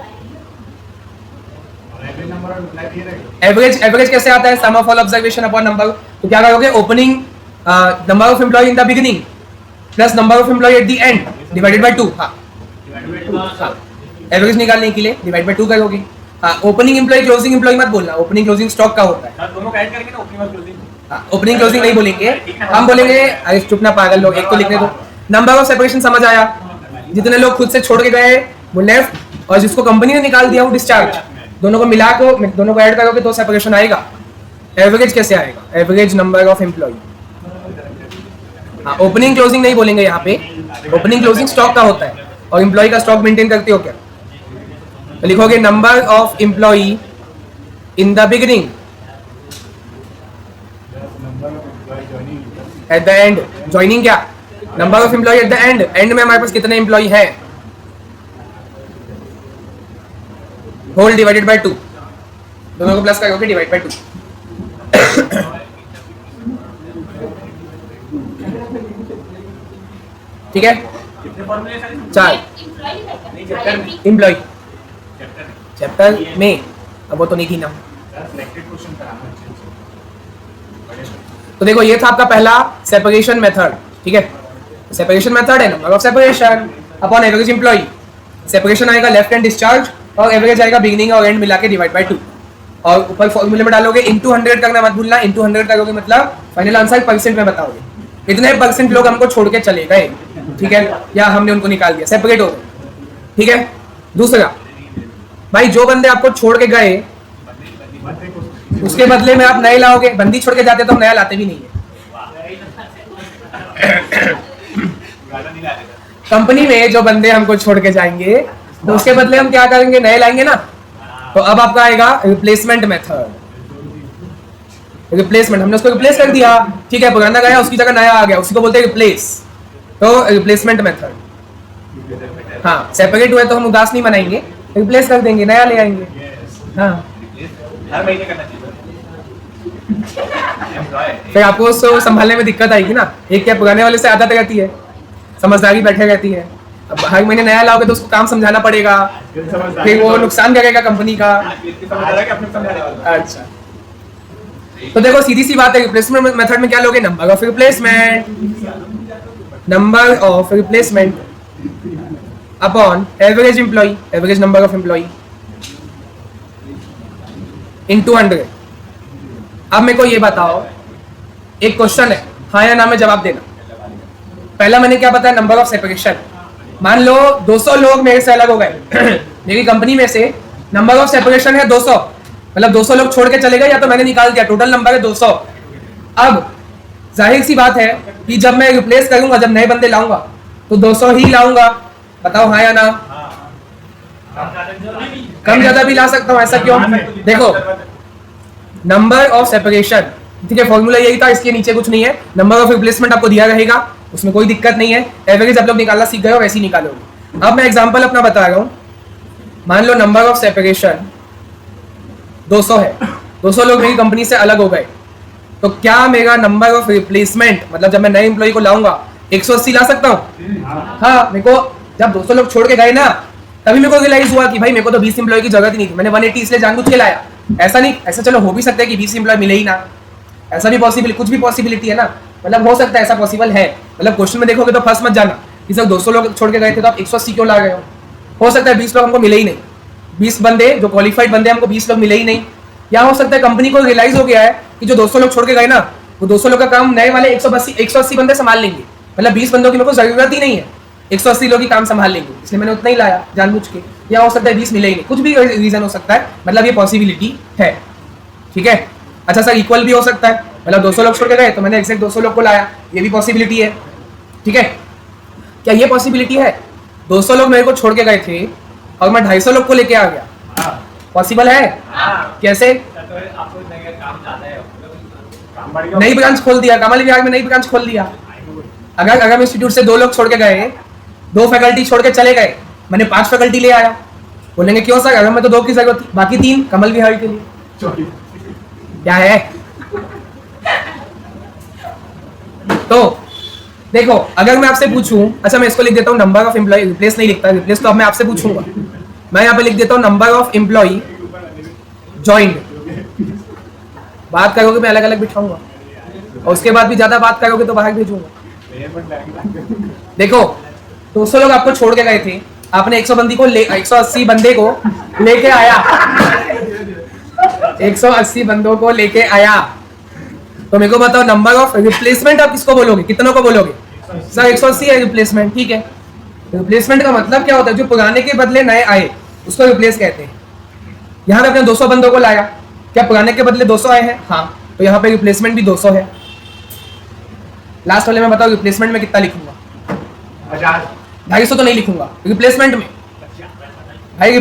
Speaker 1: एवरेज कैसे आता है? Sum of all observation upon number. तो क्या करोगे? Opening number of employ in the beginning plus number of employ at the end divided by 2। हाँ एवरेज निकालने के लिए डिवाइड बाय 2 करोगे। हाँ ओपनिंग एम्प्लॉय क्लोजिंग एम्प्लॉय मत बोलना, ओपनिंग क्लोजिंग स्टॉक का होता है।
Speaker 3: दोनों का ऐड करके ना ओपनिंग और क्लोजिंग।
Speaker 1: हाँ ओपनिंग क्लोजिंग नहीं बोलेंगे, हम बोलेंगे, अरे चुप ना पागल लोग, एक तो लिखने दो। नंबर ऑफ सेपरेशन समझ आया? जितने लोग खुद से छोड़ के गए वो लेफ्ट, और जिसको कंपनी ने निकाल दिया वो डिस्चार्ज। दोनों को मिला को दोनों को ऐड करोगे तो सेपरेशन आएगा। एवरेज कैसे आएगा? Average number of employee. हाँ, ओपनिंग क्लोजिंग नहीं बोलेंगे यहाँ पे, ओपनिंग क्लोजिंग स्टॉक का होता है और एम्प्लॉय का स्टॉक मेंटेन करते हो क्या? तो लिखोगे number of employ in the beginning at the end. Joining क्या? Number of employ at the end. End में हमारे पास कितने एम्प्लॉय है? होल डिवाइडेड बाय 2, दोनों को प्लस करोगे डिवाइड बाय 2। ठीक है,
Speaker 3: कितने फॉर्मूले सर?
Speaker 1: 4
Speaker 5: एम्प्लॉय
Speaker 1: एम्प्लॉय चैप्टर में। अब वो तो नहीं थी ना। तो देखो ये था आपका पहला सेपरेशन मेथड। ठीक है, सेपरेशन मेथड है number of separation upon average employee. Separation आएगा लेफ्ट हैंड डिस्चार्ज और एवरेज आएगा बिगिनिंग और एंड मिला के डिवाइड बाय 2। और ऊपर फॉर्मूले में डालोगे इनटू 100 करना मत भूलना। इनटू 100 करोगे मतलब फाइनल आंसर परसेंट में बताओगे इतने परसेंट लोग हमको छोड़ के चले गए। ठीक है, या हमने उनको निकाल दिया, सेपरेट हो गए। ठीक है, दूसरा भाई जो बंदे आपको छोड़ के गए उसके बदले में आप नए लाओगे। बंदी छोड़ के जाते तो हम नया लाते भी नहीं है। कंपनी में जो बंदे हमको छोड़ के जाएंगे तो उसके बदले हम क्या करेंगे? नए लाएंगे ना। तो अब आपका आएगा रिप्लेसमेंट मेथड। रिप्लेसमेंट, हमने उसको रिप्लेस कर दिया। ठीक है, पुराना गया उसकी जगह नया आ गया, उसी को बोलते हैं रिप्लेस। तो रिप्लेसमेंट मेथड। हाँ, सेपरेट हुए तो हम उदास नहीं मनाएंगे, रिप्लेस कर देंगे, नया ले आएंगे। हाँ,
Speaker 3: हर महीने करना चाहिए एम्प्लॉय।
Speaker 1: फिर आपको उसको संभालने में दिक्कत आएगी ना। एक क्या पुराने वाले से आदत रहती है, समझदारी बैठे रहती है। अब हर महीने नया लाओगे तो उसको काम समझाना पड़ेगा, फिर वो नुकसान करेगा कंपनी का। अच्छा, तो देखो सीधी सी बात है, रिप्लेसमेंट मेथड में क्या लोगे? Number of replacement, number of replacement upon average employee, average number of employee into 100। अब मेरे को ये बताओ, एक क्वेश्चन है, हाँ या ना में जवाब देना। पहला मैंने क्या बताया? Number of separation. मान लो 200 लोग मेरे से अलग हो गए मेरी कंपनी में से, नंबर ऑफ सेपरेशन है 200, मतलब 200 लोग छोड़ के चले गए या तो मैंने निकाल दिया, टोटल नंबर है 200। अब जाहिर सी बात है कि जब मैं रिप्लेस करूंगा, जब नए बंदे लाऊंगा तो 200 ही लाऊंगा। बताओ हाँ या ना? कम ज्यादा भी ला सकता हूँ, ऐसा क्यों? देखो नंबर ऑफ सेपरेशन, ठीक है, फॉर्मूला यही था, इसके नीचे कुछ नहीं है। नंबर ऑफ रिप्लेसमेंट आपको दिया रहेगा, उसमें कोई दिक्कत नहीं है। एवरेज आप लोग निकालना सीख गए हो, वैसे ही निकालोगे। अब मैं एग्जांपल अपना बता रहा हूँ। मान लो नंबर ऑफ सेपरेशन 200 है, 200 लोग मेरी कंपनी से अलग हो गए, तो क्या मेरा नंबर ऑफ रिप्लेसमेंट, मतलब जब मैं नए एम्प्लॉय को लाऊंगा, 180 ला सकता हूँ? हाँ, मेरे को जब 200 लोग छोड़ के गए ना, तभी मेरे को रियलाइज हुआ कि भाई मेरे को तो 20 एम्प्लॉय की जरूरत ही नहीं थी, मैंने 180 इसलिए जानबूझ के लाया। ऐसा नहीं, ऐसा चलो हो भी सकता है कि 20 एम्प्लॉय मिले ही ना, ऐसा भी पॉसिबल, कुछ भी पॉसिबिलिटी है ना, मतलब हो सकता है, ऐसा पॉसिबल है। मतलब क्वेश्चन में देखोगे तो फंस मत जाना कि सर 200 लोग छोड़ के गए थे तो आप 180 क्यों ला गए हो सकता है 20 लोग हमको मिले ही नहीं, 20 बंदे जो क्वालिफाइड बंदे हमको 20 लोग मिले ही नहीं। या हो सकता है कंपनी को रियलाइज हो गया है कि जो 200 लोग छोड़ के गए ना, वो 200 लोग का काम नए वाले 180 बंदे संभाल लेंगे, मतलब 20 बंदों की मेरे को जरूरत ही नहीं है, 180 लोग ही काम संभाल लेंगे, इसलिए मैंने उतना ही लाया जानबूझ के। या हो सकता है 20 मिले ही नहीं, कुछ भी रीजन हो सकता है, मतलब ये पॉसिबिलिटी है। ठीक है, अच्छा सर इक्वल भी हो सकता है, मतलब 200 लोग छोड़ के गए तो मैंने एग्जैक्ट 200 लोग को लाया, ये भी पॉसिबिलिटी है। ठीक है, क्या ये पॉसिबिलिटी है? 200 लोग मेरे को छोड़ के गए थे और मैं 250 लोग को लेके आ गया, पॉसिबल है? कैसे? नई ब्रांच खोल दिया, कमाल विभाग में नई ब्रांच खोल दिया। अगर इंस्टीट्यूट से 2 लोग छोड़ के गए, 2 फैकल्टी छोड़ के चले गए, मैंने 5 फैकल्टी ले आया, बोलेंगे क्यों सर, अगर मैं तो 2 की जरूरत थी, बाकी 3 कमल विहार के लिए। क्या है? तो देखो, अगर मैं आपसे पूछूं, अच्छा मैं इसको लिख देता हूं नंबर ऑफ एम्प्लॉय, रिप्लेस नहीं लिखता, रिप्लेस तो अब मैं आपसे पूछूंगा, मैं यहाँ पे लिख देता हूं नंबर ऑफ एम्प्लॉय जॉइंड। बात करोगे मैं अलग अलग बिठाऊंगा, और उसके बाद भी ज्यादा बात करोगे तो बाहर भेजूंगा। देखो 200 लोग आपको छोड़ के गए थे, आपने 180 बंदे को लेके आया, 180 बंदों को लेके आया, तो मेरे को बताओ नंबर ऑफ रिप्लेसमेंट आप किसको बोलोगे, कितनों को बोलोगे? सर 180 है रिप्लेसमेंट। ठीक है, रिप्लेसमेंट का मतलब क्या होता है? जो पुराने के बदले नए आए उसको रिप्लेस कहते हैं। यहाँ पे अपने 200 बंदों को लाया, क्या पुराने के बदले 200 आए हैं? हाँ, तो यहाँ पे रिप्लेसमेंट भी 200 है। लास्ट वाले में बताओ रिप्लेसमेंट में कितना लिखूंगा? 250 तो नहीं लिखूंगा रिप्लेसमेंट में भाई।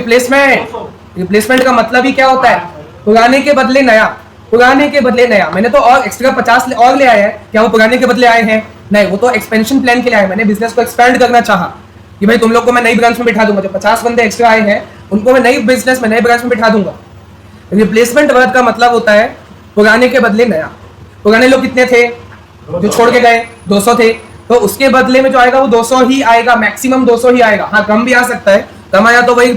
Speaker 1: रिप्लेसमेंट का मतलब ही क्या होता है? पुराने के बदले नया, पुराने के बदले नया। मैंने तो और एक्स्ट्रा 50 और ले आया है, क्या वो पुराने के बदले आए हैं? नहीं, वो तो एक्सपेंशन प्लान के लिए आए। मैंने बिजनेस को एक्सपेंड करना चाहा कि भाई तुम लोग को मैं नई ब्रांच में बिठा दूंगा, जो 50 बंदे एक्स्ट्रा आए हैं उनको मैं नई बिजनेस में नई ब्रांच में बिठा दूंगा। रिप्लेसमेंट वर्ड का मतलब होता है पुराने के बदले नया। पुराने लोग कितने थे जो छोड़ के गए? 200 थे, तो उसके बदले में जो आएगा वो 200 ही आएगा, मैक्सिमम 200 ही आएगा। हाँ, कम भी आ सकता है, कम आया तो वही